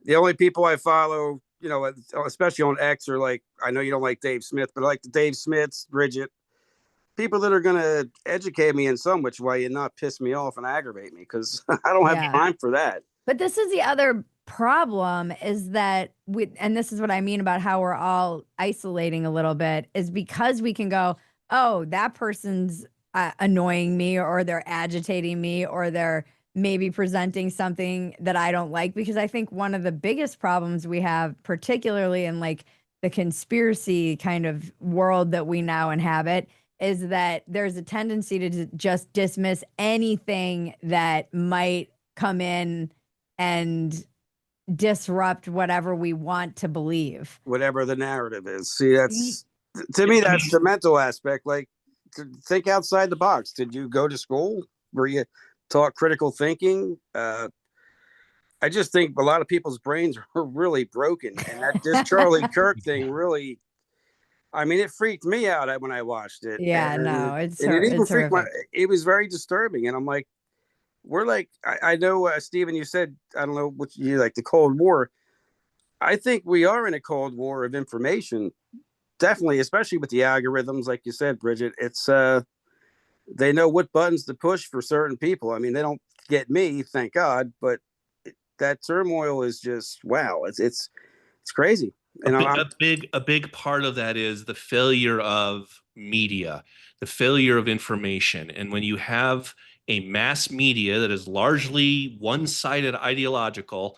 The only people I follow, you know, especially on X, are like, I know you don't like Dave Smith, but I like the Dave Smiths, Bridget, people that are going to educate me in some which way and not piss me off and aggravate me, because I don't have time for that. But this is the other problem, is that and this is what I mean about how we're all isolating a little bit, is because we can go, oh, that person's annoying me, or they're agitating me, or they're maybe presenting something that I don't like. Because I think one of the biggest problems we have, particularly in like the conspiracy kind of world that we now inhabit, is that there's a tendency to just dismiss anything that might come in and disrupt whatever we want to believe, whatever the narrative is. See, that's, to me, that's the mental aspect. Like, think outside the box. Did you go to school where you taught critical thinking? I just think a lot of people's brains are really broken, and that this Charlie Kirk thing really, I mean, it freaked me out when I watched it. Yeah, and, no, it's and it even it's freaked it was very disturbing. And I'm like, we're like, I know, Stephen, you said, I don't know what you like, the Cold War. I think we are in a Cold War of information, definitely, especially with the algorithms, like you said, Bridget. It's they know what buttons to push for certain people. I mean, they don't get me, thank God, but that turmoil is just, wow, it's crazy. And a big part of that is the failure of media, the failure of information. And when you have a mass media that is largely one-sided ideological,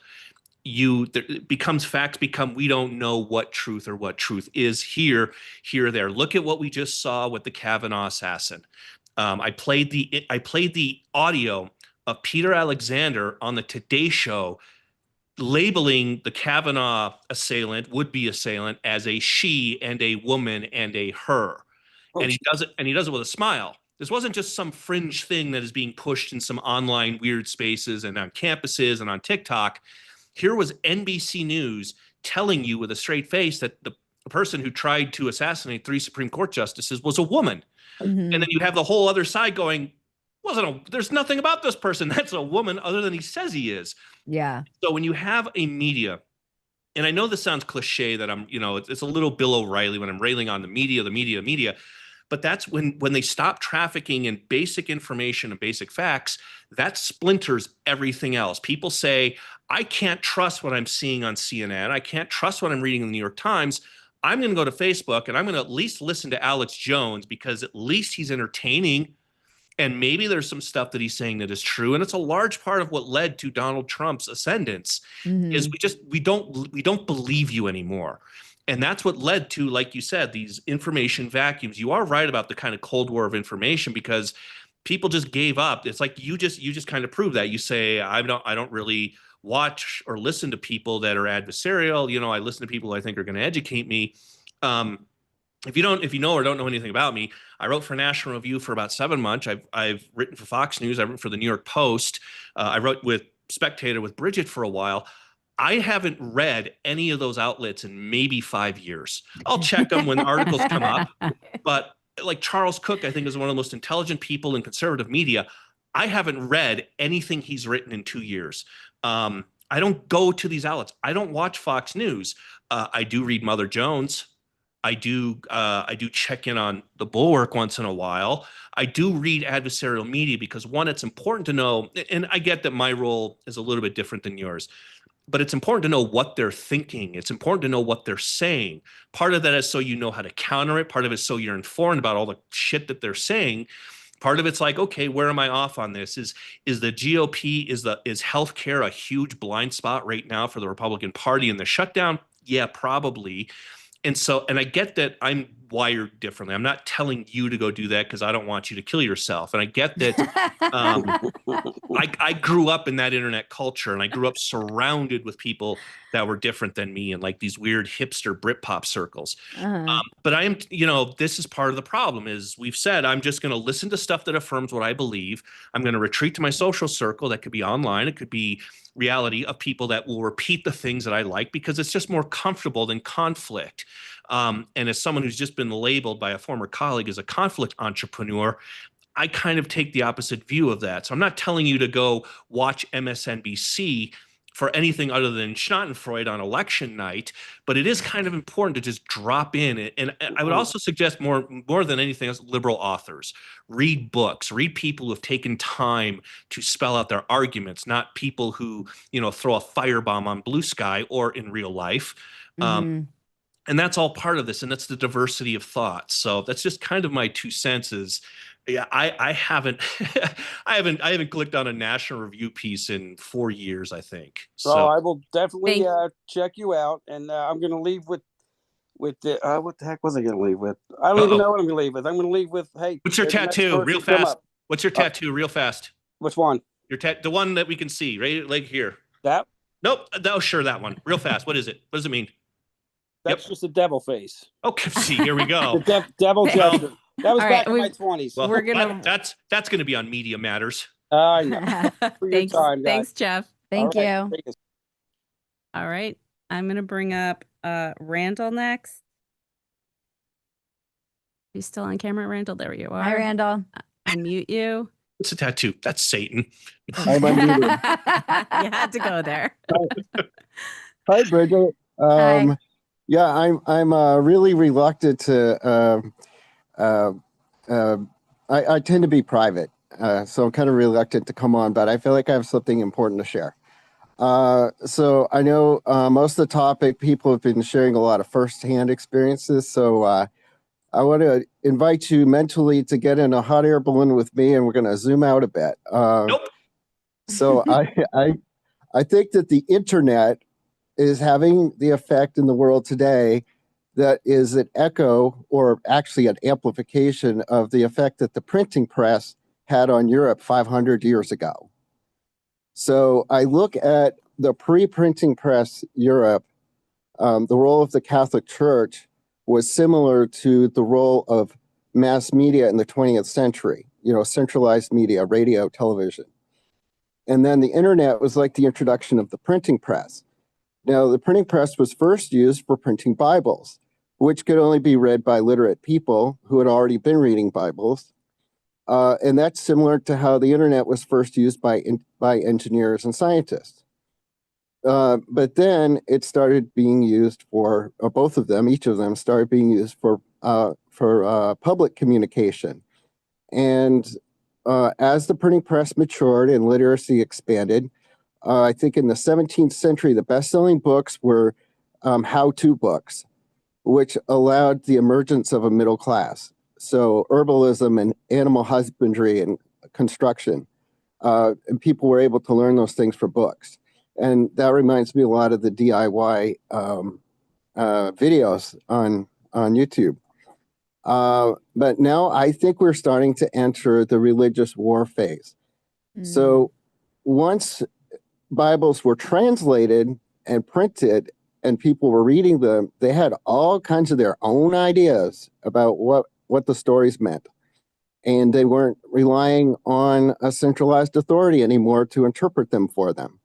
it becomes facts become, we don't know what truth or what truth is here, there. Look at what we just saw with the Kavanaugh assassin. I played the audio of Peter Alexander on the Today Show labeling the Kavanaugh would-be assailant, as a she and a woman and a her. Oh, and he does it with a smile. This wasn't just some fringe thing that is being pushed in some online weird spaces and on campuses and on TikTok. Here was NBC News telling you with a straight face that the person who tried to assassinate 3 Supreme Court justices was a woman. And then you have the whole other side going, there's nothing about this person that's a woman other than he says he is. Yeah. So when you have a media, and I know this sounds cliche that it's a little Bill O'Reilly when I'm railing on the media, but that's when they stop trafficking in basic information and basic facts, that splinters everything else. People say, I can't trust what I'm seeing on CNN. I can't trust what I'm reading in the New York Times. I'm going to go to Facebook and I'm going to at least listen to Alex Jones because at least he's entertaining. And maybe there's some stuff that he's saying that is true. And it's a large part of what led to Donald Trump's ascendance is we don't believe you anymore. And that's what led to, like you said, these information vacuums. You are right about the kind of Cold War of information because people just gave up. It's like you just kind of prove that. You say, I don't really watch or listen to people that are adversarial. I listen to people I think are going to educate me. If you know or don't know anything about me, I wrote for National Review for about 7 months. I've written for Fox News. I wrote for the New York Post. I wrote with Spectator with Bridget for a while. I haven't read any of those outlets in maybe 5 years. I'll check them when articles come up. But like Charles Cook, I think is one of the most intelligent people in conservative media. I haven't read anything he's written in 2 years. I don't go to these outlets. I don't watch Fox News. I do read Mother Jones. I do check in on the Bulwark once in a while. I do read adversarial media because, one, it's important to know, and I get that my role is a little bit different than yours, but it's important to know what they're thinking. It's important to know what they're saying. Part of that is so you know how to counter it. Part of it is so you're informed about all the shit that they're saying. Part of it's like, okay, where am I off on this? Is the GOP, is healthcare a huge blind spot right now for the Republican Party and the shutdown? Yeah, probably. And I get that I'm wired differently. I'm not telling you to go do that because I don't want you to kill yourself. And I get that I grew up in that internet culture and I grew up surrounded with people that were different than me and like these weird hipster Britpop circles. But I am, this is part of the problem is we've said, I'm just going to listen to stuff that affirms what I believe. I'm going to retreat to my social circle. That could be online. It could be reality of people that will repeat the things that I like because it's just more comfortable than conflict. And as someone who's just been labeled by a former colleague as a conflict entrepreneur, I kind of take the opposite view of that. So I'm not telling you to go watch MSNBC for anything other than Schadenfreude on election night, but it is kind of important to just drop in. And I would also suggest more than anything else, liberal authors. Read books, read people who have taken time to spell out their arguments, not people who, throw a firebomb on blue sky or in real life. And that's all part of this. And that's the diversity of thought. So that's just kind of my 2 cents is, yeah, I haven't clicked on a National Review piece in 4 years, I think. So I will definitely check you out, and I'm going to leave with the what the heck was I going to leave with? I don't even know what I'm going to leave with. I'm going to leave with, hey, what's your tattoo, real fast? What's your tattoo, real fast? Which one? The one that we can see, right, like here. That? Nope. Oh, sure, that one. Real fast. What is it? What does it mean? That's just a devil face. Okay, see, here we go. The devil gesture. That was back in my 20s. Well, that's going to be on Media Matters. I know. Thanks, time, thanks, Jeff. Thank you. All right, I'm going to bring up Randall next. You still on camera, Randall? There you are. Hi, Randall. Unmute you. What's a tattoo? That's Satan. I'm unmuted. You had to go there. Hi, Bridget. Hi. Yeah, I'm really reluctant to. I tend to be private, so I'm kind of reluctant to come on. But I feel like I have something important to share. So I know most of the topic people have been sharing a lot of firsthand experiences. So I want to invite you mentally to get in a hot air balloon with me, and we're going to zoom out a bit. Nope. So I think that the internet is having the effect in the world today that is an echo, or actually an amplification of the effect that the printing press had on Europe 500 years ago. So I look at the pre-printing press Europe, the role of the Catholic Church was similar to the role of mass media in the 20th century, centralized media, radio, television. And then the internet was like the introduction of the printing press. Now, the printing press was first used for printing Bibles, which could only be read by literate people who had already been reading Bibles. And that's similar to how the internet was first used by engineers and scientists. But then it started being used for both of them. Each of them started being used for public communication. And as the printing press matured and literacy expanded, I think in the 17th century, the best-selling books were how-to books, which allowed the emergence of a middle class. So herbalism and animal husbandry and construction, and people were able to learn those things for books. And that reminds me a lot of the DIY videos on YouTube. But now I think we're starting to enter the religious war phase. So once Bibles were translated and printed and people were reading them, they had all kinds of their own ideas about what the stories meant. And they weren't relying on a centralized authority anymore to interpret them for them.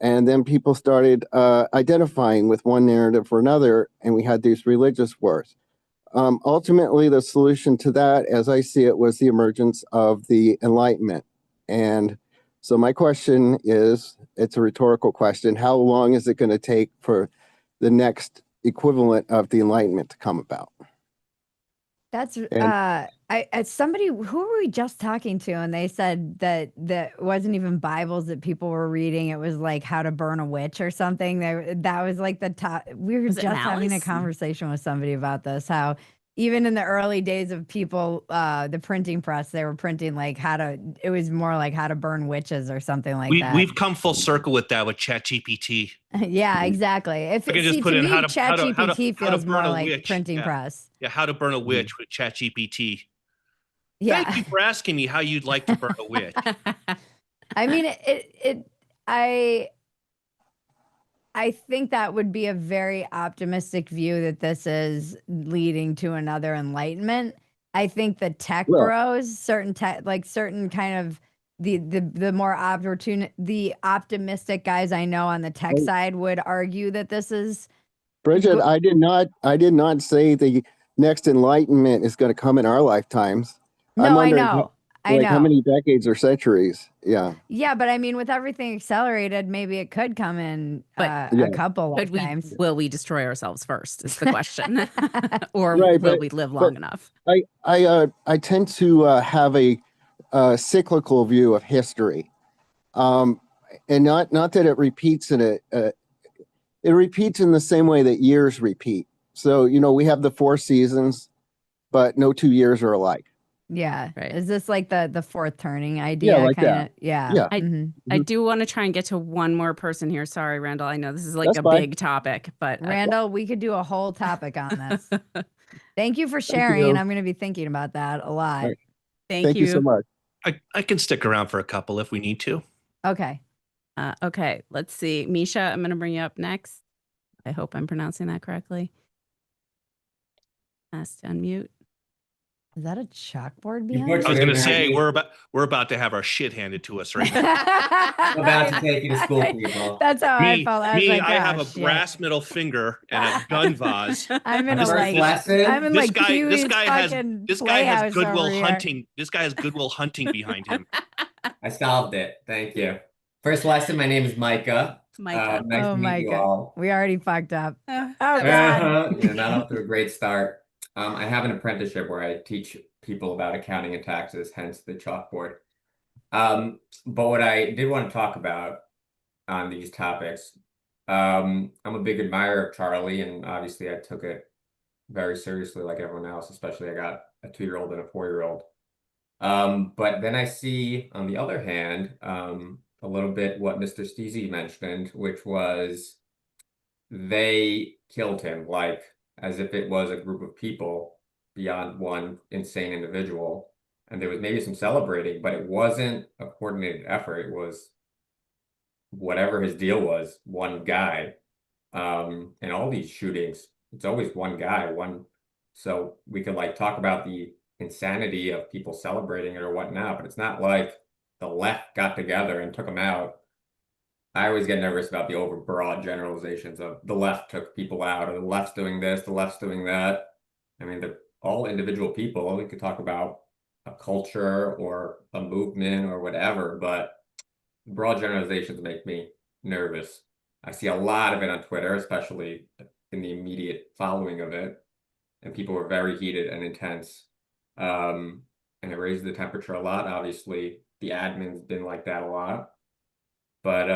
And then people started identifying with one narrative or another, and we had these religious wars. Ultimately, the solution to that, as I see it, was the emergence of the Enlightenment. And so my question is, it's a rhetorical question, how long is it going to take for the next equivalent of the Enlightenment to come about? That's as somebody, who were we just talking to, and they said that wasn't even Bibles that people were reading. It was like How to Burn a Witch or something. That was like the top. We were just having a conversation with somebody about this, how even in the early days of people, the printing press, they were printing like it was more like how to burn witches or something like that. We've come full circle with that with ChatGPT. Yeah, exactly. If I can just put in ChatGPT feels more like witch. printing press. Yeah, how to burn a witch with ChatGPT. Yeah. Thank you for asking me how you'd like to burn a witch. I mean, I think that would be a very optimistic view that this is leading to another enlightenment. I think the tech bros, certain kind of the more optimistic guys I know on the tech side would argue that this is. Bridget, I did not say the next enlightenment is going to come in our lifetimes. No, I know. I know. How many decades or centuries? Yeah. Yeah, but I mean, with everything accelerated, maybe it could come in a couple of times. Will we destroy ourselves first is the question. Or will we live long enough? I tend to have a cyclical view of history. And not that it repeats it repeats in the same way that years repeat. So, we have the 4 seasons, but no 2 years are alike. Yeah. Right. Is this like the fourth turning idea? Yeah, like kinda? that. Yeah. I do want to try and get to one more person here. Sorry, Randall. I know this is like big topic, but Randall, we could do a whole topic on this. Thank you for sharing. And I'm going to be thinking about that a lot. Right. Thank you so much. I can stick around for a couple if we need to. Okay. Okay. Let's see. Misha, I'm going to bring you up next. I hope I'm pronouncing that correctly. Ask to unmute. Is that a chalkboard behind? I was going to say we're about to have our shit handed to us right now. I'm about to take you to school, people. That's how I felt. I have a brass middle finger and a gun vase. I'm in this guy has Goodwill Hunting. This guy has Goodwill Hunting behind him. I solved it. Thank you. First lesson. My name is Micah. Nice to meet you all. We already fucked up. Oh God. Not off to a great start. I have an apprenticeship where I teach people about accounting and taxes, hence the chalkboard. But what I did want to talk about on these topics, I'm a big admirer of Charlie, and obviously I took it very seriously like everyone else, especially I got a 2-year-old and a 4-year-old. But then I see, on the other hand, a little bit what Mr. Steezy mentioned, which was they killed him, like as if it was a group of people beyond one insane individual. And there was maybe some celebrating, but it wasn't a coordinated effort. It was whatever his deal was, one guy. In all these shootings, it's always one guy, one. So we could like talk about the insanity of people celebrating it or whatnot, but it's not like the left got together and took him out. I always get nervous about the overbroad generalizations of the left took people out, or the left's doing this, the left's doing that. I mean, they're all individual people. We could talk about a culture or a movement or whatever, but broad generalizations make me nervous. I see a lot of it on Twitter, especially in the immediate following of it, and people were very heated and intense. And it raised the temperature a lot. Obviously, the admin's been like that a lot. But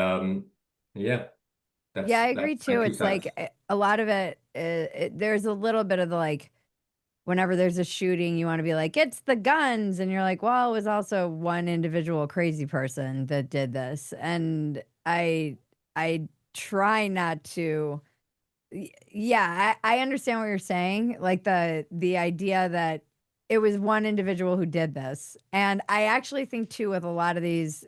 yeah. Yeah, I agree too. It's like a lot of it, there's a little bit of the like, whenever there's a shooting, you want to be like, it's the guns. And you're like, well, it was also one individual crazy person that did this. And I try not to. Yeah, I understand what you're saying. Like the idea that it was one individual who did this. And I actually think too, with a lot of these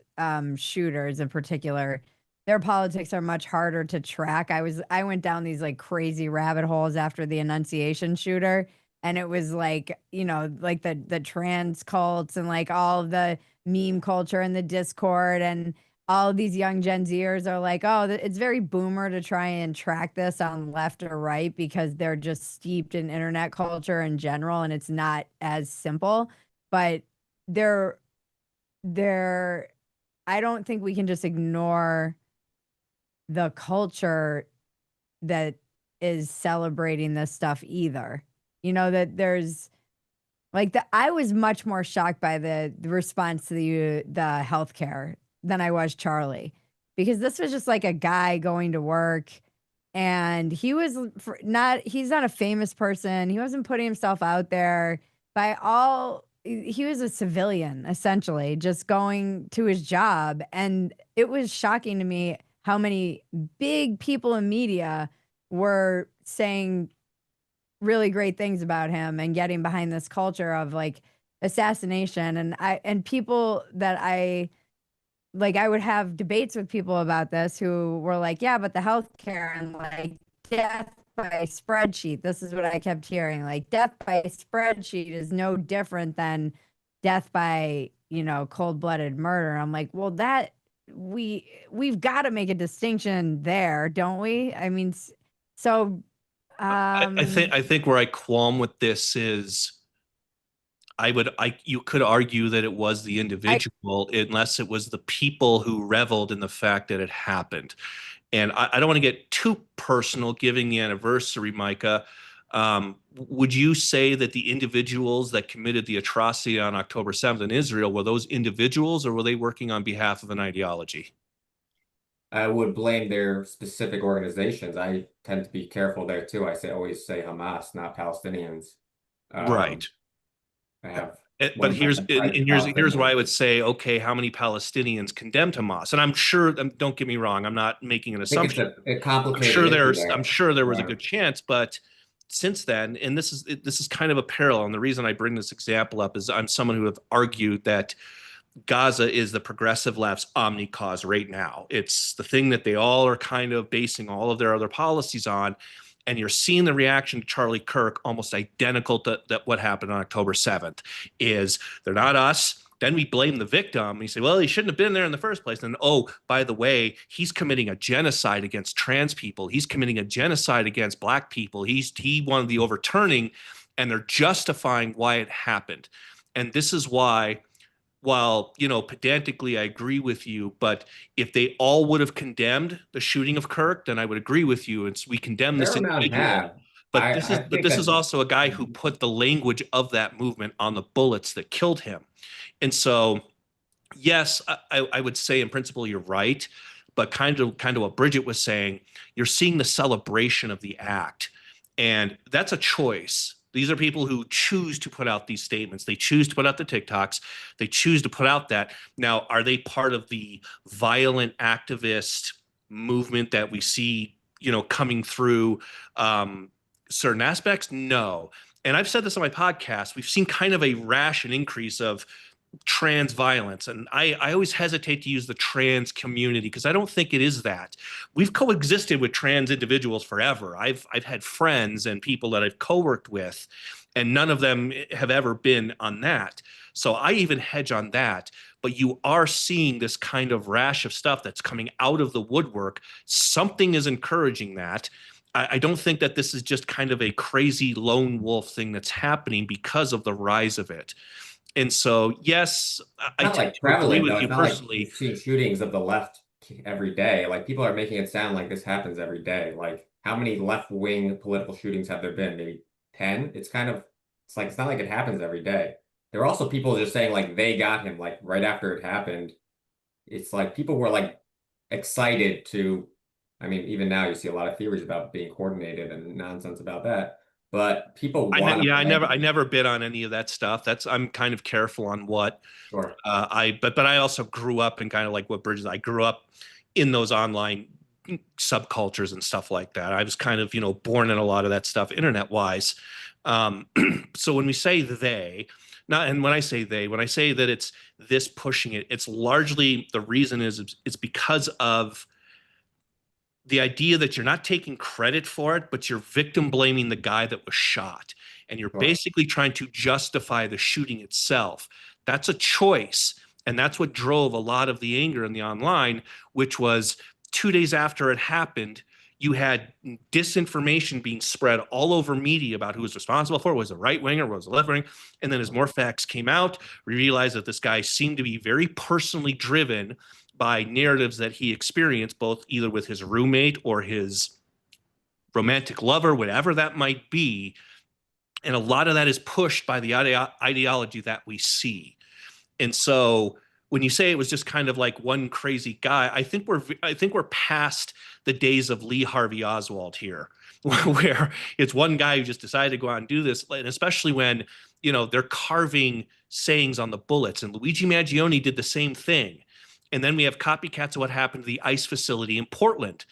shooters in particular, their politics are much harder to track. I went down these like crazy rabbit holes after the Annunciation shooter, and it was like, you know, like the trans cults and like all of the meme culture and the Discord, and all of these young Gen Zers are like, oh, it's very boomer to try and track this on left or right because they're just steeped in internet culture in general, and it's not as simple. But they're I don't think we can just ignore the culture that is celebrating this stuff either. You know, that there's like I was much more shocked by the response to the healthcare than I was Charlie, because this was just like a guy going to work, and he was he's not a famous person. He wasn't putting himself out there by all. He was a civilian, essentially, just going to his job. And it was shocking to me how many big people in media were saying really great things about him and getting behind this culture of like assassination. And people that I would have debates with people about this who were like, yeah, but the healthcare and like death by spreadsheet. This is what I kept hearing. Like death by spreadsheet is no different than death by, you know, cold-blooded murder. I'm like, well, that we've got to make a distinction there, don't we? I mean, so I think where I qualm with this is you could argue that it was the individual unless it was the people who reveled in the fact that it happened. And I don't want to get too personal giving the anniversary, Micah. Would you say that the individuals that committed the atrocity on October 7th in Israel were those individuals, or were they working on behalf of an ideology? I would blame their specific organizations. I tend to be careful there too. Always say Hamas, not Palestinians. Right. I have. But here's where I would say, okay, how many Palestinians condemned Hamas? And I'm sure, don't get me wrong, I'm not making an assumption. I'm sure there was a good chance, but since then, and this is kind of a parallel. And the reason I bring this example up is I'm someone who have argued that Gaza is the progressive left's omni cause right now. It's the thing that they all are kind of basing all of their other policies on. And you're seeing the reaction to Charlie Kirk almost identical to what happened on October 7th is they're not us. Then we blame the victim. And you say, well, he shouldn't have been there in the first place. And oh, by the way, he's committing a genocide against trans people. He's committing a genocide against black people. He wanted the overturning, and they're justifying why it happened. And this is why, while, you know, pedantically, I agree with you, but if they all would have condemned the shooting of Kirk, then I would agree with you. And we condemn this individual. But this is also a guy who put the language of that movement on the bullets that killed him. And so, yes, I would say in principle you're right, but kind of what Bridget was saying, you're seeing the celebration of the act. And that's a choice. These are people who choose to put out these statements. They choose to put out the TikToks. They choose to put out that. Now, are they part of the violent activist movement that we see, coming through certain aspects? No. And I've said this on my podcast. We've seen kind of a rash and increase of trans violence. And I always hesitate to use the trans community because I don't think it is that. We've coexisted with trans individuals forever. I've had friends and people that I've co-worked with, and none of them have ever been on that. So I even hedge on that. But you are seeing this kind of rash of stuff that's coming out of the woodwork. Something is encouraging that. I don't think that this is just kind of a crazy lone wolf thing that's happening because of the rise of it. And so, yes, I like agree with though. you it's personally. Like seeing shootings of the left every day. Like people are making it sound like this happens every day. Like how many left-wing political shootings have there been? Maybe 10? It's not like it happens every day. There are also people just saying like they got him like right after it happened. It's like people were like excited to, I mean, even now you see a lot of theories about being coordinated and nonsense about that. But people want I never bid on any of that stuff. I'm kind of careful on what sure. but I also grew up in kind of like what Bridget, I grew up in those online subcultures and stuff like that. I was kind of, born in a lot of that stuff internet wise. So when we say when I say that it's this pushing it, it's largely the reason is it's because of the idea that you're not taking credit for it, but you're victim blaming the guy that was shot. And you're basically trying to justify the shooting itself. That's a choice. And that's what drove a lot of the anger in the online, which was 2 days after it happened, you had disinformation being spread all over media about who was responsible for it. Was a right winger, was a left winger. And then as more facts came out, we realized that this guy seemed to be very personally driven by narratives that he experienced, both either with his roommate or his romantic lover, whatever that might be. And a lot of that is pushed by the ideology that we see. And so when you say it was just kind of like one crazy guy, I think we're past the days of Lee Harvey Oswald here, where it's one guy who just decided to go out and do this. And especially when, they're carving sayings on the bullets. And Luigi Mangione did the same thing. And then we have copycats of what happened to the ICE facility in Portland.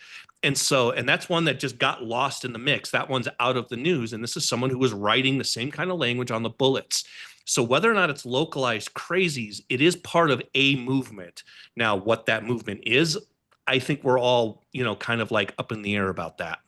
And that's one that just got lost in the mix. That one's out of the news. And this is someone who was writing the same kind of language on the bullets. So whether or not it's localized crazies, it is part of a movement. Now, what that movement is, I think we're all, kind of like up in the air about that.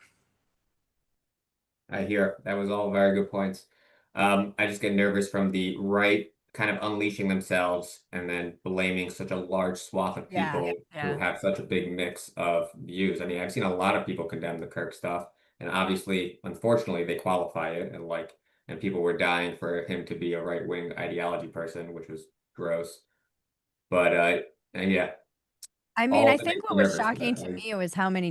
I hear. That was all very good points. I just get nervous from the right kind of unleashing themselves and then blaming such a large swath of people who have such a big mix of views. I mean, I've seen a lot of people condemn the Kirk stuff, and obviously, unfortunately, they qualify it, and people were dying for him to be a right-wing ideology person, which was gross. But yeah. I mean, I think what was shocking to me was how many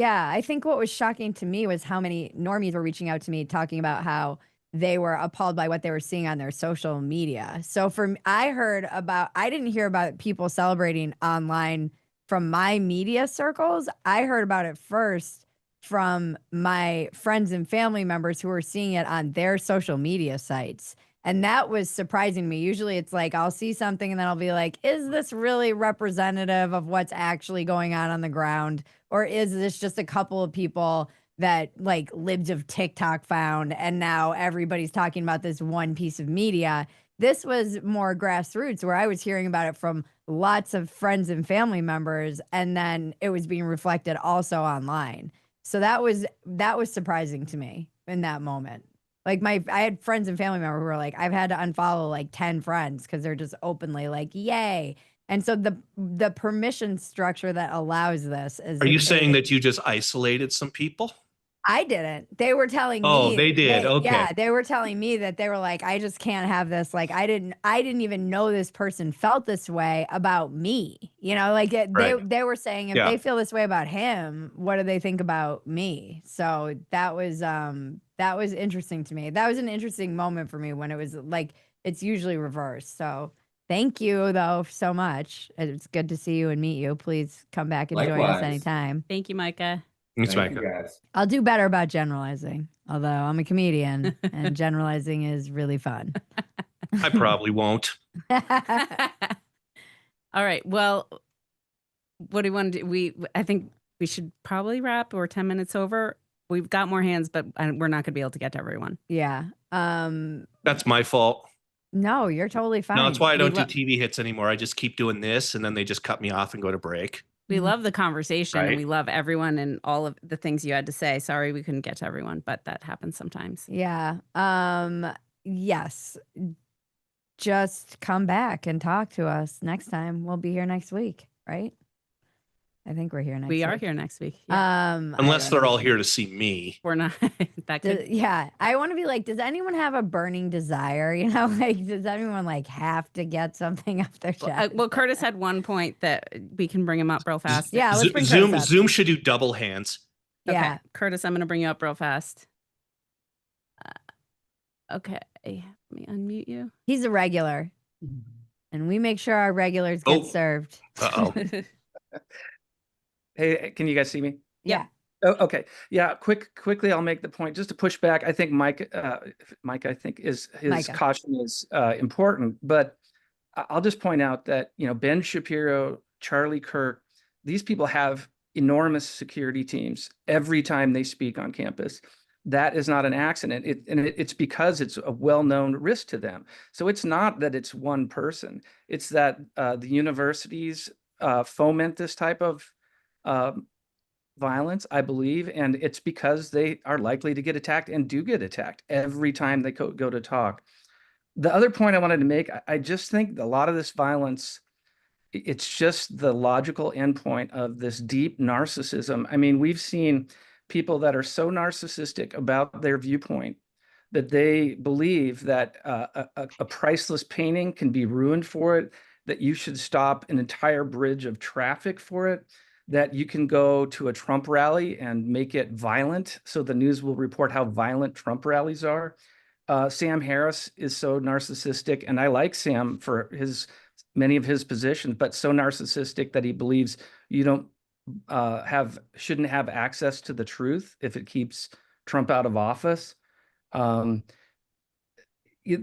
I think what was shocking to me was how many normies were reaching out to me talking about how they were appalled by what they were seeing on their social media. So I didn't hear about people celebrating online from my media circles. I heard about it first from my friends and family members who were seeing it on their social media sites. And that was surprising to me. Usually it's like, I'll see something and then I'll be like, is this really representative of what's actually going on the ground? Or is this just a couple of people that like libs of TikTok found and now everybody's talking about this one piece of media? This was more grassroots, where I was hearing about it from lots of friends and family members, and then it was being reflected also online. So that was surprising to me in that moment. Like I had friends and family members who were like, I've had to unfollow like 10 friends because they're just openly like, yay. And so the permission structure that allows this is. Are you saying that you just isolated some people? I didn't. They were telling me. Oh, they did. Okay. Yeah, they were telling me that they were like, I just can't have this. Like, I didn't even know this person felt this way about me. Like they were saying if they feel this way about him, what do they think about me? So that was interesting to me. That was an interesting moment for me when it was like, it's usually reversed. So thank you though so much. It's good to see you and meet you. Please come back and join us anytime. Thank you, Micah. Thank you, guys. I'll do better about generalizing, although I'm a comedian and generalizing is really fun. I probably won't. All right. Well, what do you want to do? I think we should probably wrap. We're 10 minutes over. We've got more hands, but we're not going to be able to get to everyone. Yeah. That's my fault. No, you're totally fine. No, that's why I don't do TV hits anymore. I just keep doing this, and then they just cut me off and go to break. We love the conversation, Right. and we love everyone and all of the things you had to say. Sorry we couldn't get to everyone, but that happens sometimes. Yeah. Yes. Just come back and talk to us next time. We'll be here next week, right? I think we're here next week. We are here next week. Yeah. Unless they're all here to see me. We're not. That could. Yeah. I want to be like, does anyone have a burning desire? You know, like, does anyone like have to get something off their chest? Well, Curtis had one point that we can bring him up real fast. Yeah, let's bring Curtis up. Zoom should do double hands. Okay. Yeah. Curtis, I'm going to bring you up real fast. Okay. Let me unmute you. He's a regular. And we make sure our regulars get served. Uh-oh. Hey, can you guys see me? Yeah. Oh, okay. Yeah. Quickly, I'll make the point just to push back. I think Mike, I think his caution is important, but I'll just point out that, Ben Shapiro, Charlie Kirk, these people have enormous security teams every time they speak on campus. That is not an accident. It's because it's a well-known risk to them. So it's not that it's one person. It's that the universities foment this type of violence, I believe, and it's because they are likely to get attacked and do get attacked every time they go to talk. The other point I wanted to make, I just think a lot of this violence, it's just the logical endpoint of this deep narcissism. I mean, we've seen people that are so narcissistic about their viewpoint that they believe that a priceless painting can be ruined for it, that you should stop an entire bridge of traffic for it, that you can go to a Trump rally and make it violent, so the news will report how violent Trump rallies are. Sam Harris is so narcissistic, and I like Sam for many of his positions, but so narcissistic that he believes you don't shouldn't have access to the truth if it keeps Trump out of office.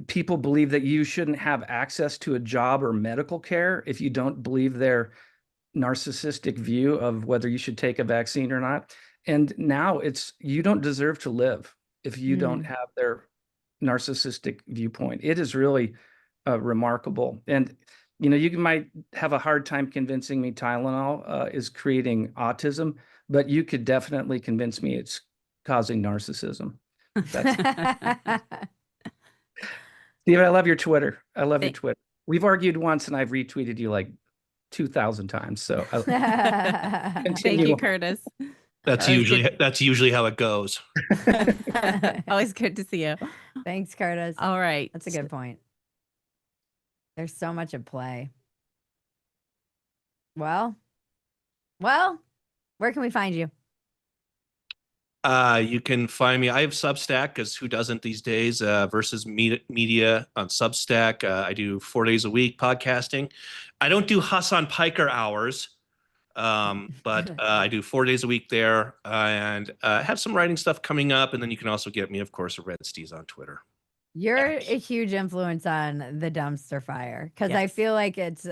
People believe that you shouldn't have access to a job or medical care if you don't believe their narcissistic view of whether you should take a vaccine or not. And now it's, you don't deserve to live if you don't have their narcissistic viewpoint. It is really remarkable. And, you might have a hard time convincing me Tylenol is creating autism, but you could definitely convince me it's causing narcissism. Steve, I love your Twitter. I love your Twitter. We've argued once and I've retweeted you like 2,000 times. So thank you, Curtis. That's usually how it goes. Always good to see you. Thanks, Curtis. All right. That's a good point. There's so much at play. Well, where can we find you? You can find me. I have Substack, because who doesn't these days? Versus Media on Substack. I do 4 days a week podcasting. I don't do Hassan Piker hours, but I do 4 days a week there, and have some writing stuff coming up. And then you can also get me, of course, at Redsteeze on Twitter. You're a huge influence on the dumpster fire, because I feel like it's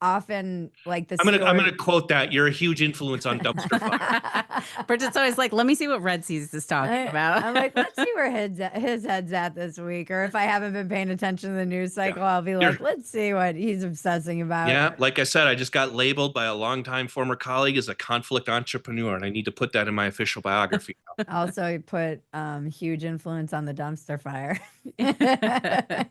often like the. I'm gonna quote that. You're a huge influence on dumpster fire. Bridget's always like, let me see what Redsteeze is talking about. I'm like, let's see where his head's at this week, or if I haven't been paying attention to the news cycle, I'll be like, let's see what he's obsessing about. Yeah, like I said, I just got labeled by a longtime former colleague as a conflict entrepreneur, and I need to put that in my official biography. Also, he put huge influence on the dumpster fire. I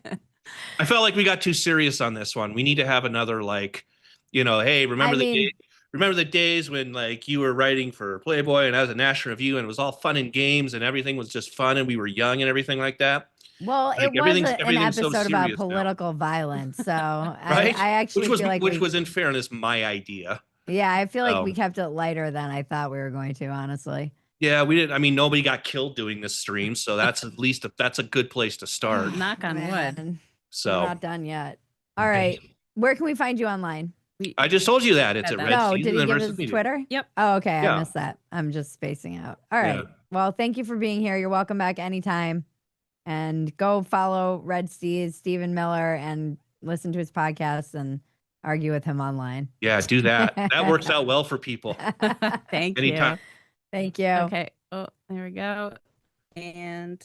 felt like we got too serious on this one. We need to have another, hey, remember the days when you were writing for Playboy and I was a National Review and it was all fun and games and everything was just fun and we were young and everything like that. Well, it was an episode about political violence, so right? I actually feel like which was, in fairness, my idea. Yeah, I feel like we kept it lighter than I thought we were going to, honestly. Yeah, we didn't. I mean, nobody got killed doing this stream, so that's at least that's a good place to start. Knock on wood. So we're not done yet. All right, where can we find you online? I just told you that. It's at No, Redsteeze did he give versus his Media. Twitter? Yep. Oh, okay. I Yeah. missed that. I'm just spacing out. All right. Yeah. Well, thank you for being here. You're welcome back anytime. And go follow Redsteeze, Stephen Miller, and listen to his podcast and argue with him online. Yeah, do that. That works out well for people. Thank Anytime. you. Thank you. Okay. Oh, there we go. And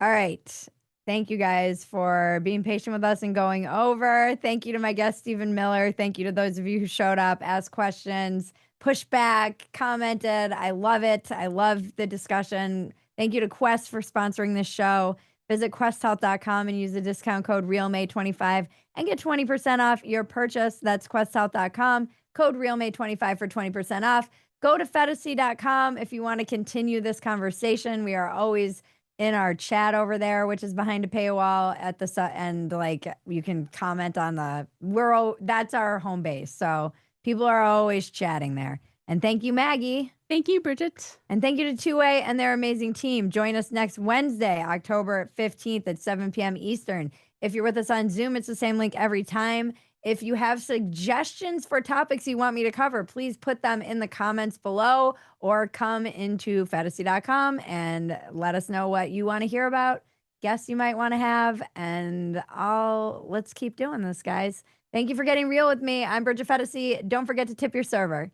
All right. Thank you guys for being patient with us and going over. Thank you to my guest, Stephen Miller. Thank you to those of you who showed up, asked questions, pushed back, commented. I love it. I love the discussion. Thank you to Quest for sponsoring this show. Visit questhealth.com and use the discount code RealMay25 and get 20% off your purchase. That's questhealth.com. Code RealMay25 for 20% off. Go to Phetasy.com if you want to continue this conversation. We are always in our chat over there, which is behind a paywall at the and like you can comment on that's our home base. So people are always chatting there. And thank you, Maggie. thank you, Bridget. And thank you to Two-Way and their amazing team. Join us next Wednesday, October 15th at 7 p.m. Eastern. If you're with us on Zoom, it's the same link every time. If you have suggestions for topics you want me to cover, please put them in the comments below or come into Phetasy.com and let us know what you want to hear about, guests you might want to have, and let's keep doing this, guys. Thank you for getting real with me. I'm Bridget Phetasy. Don't forget to tip your server.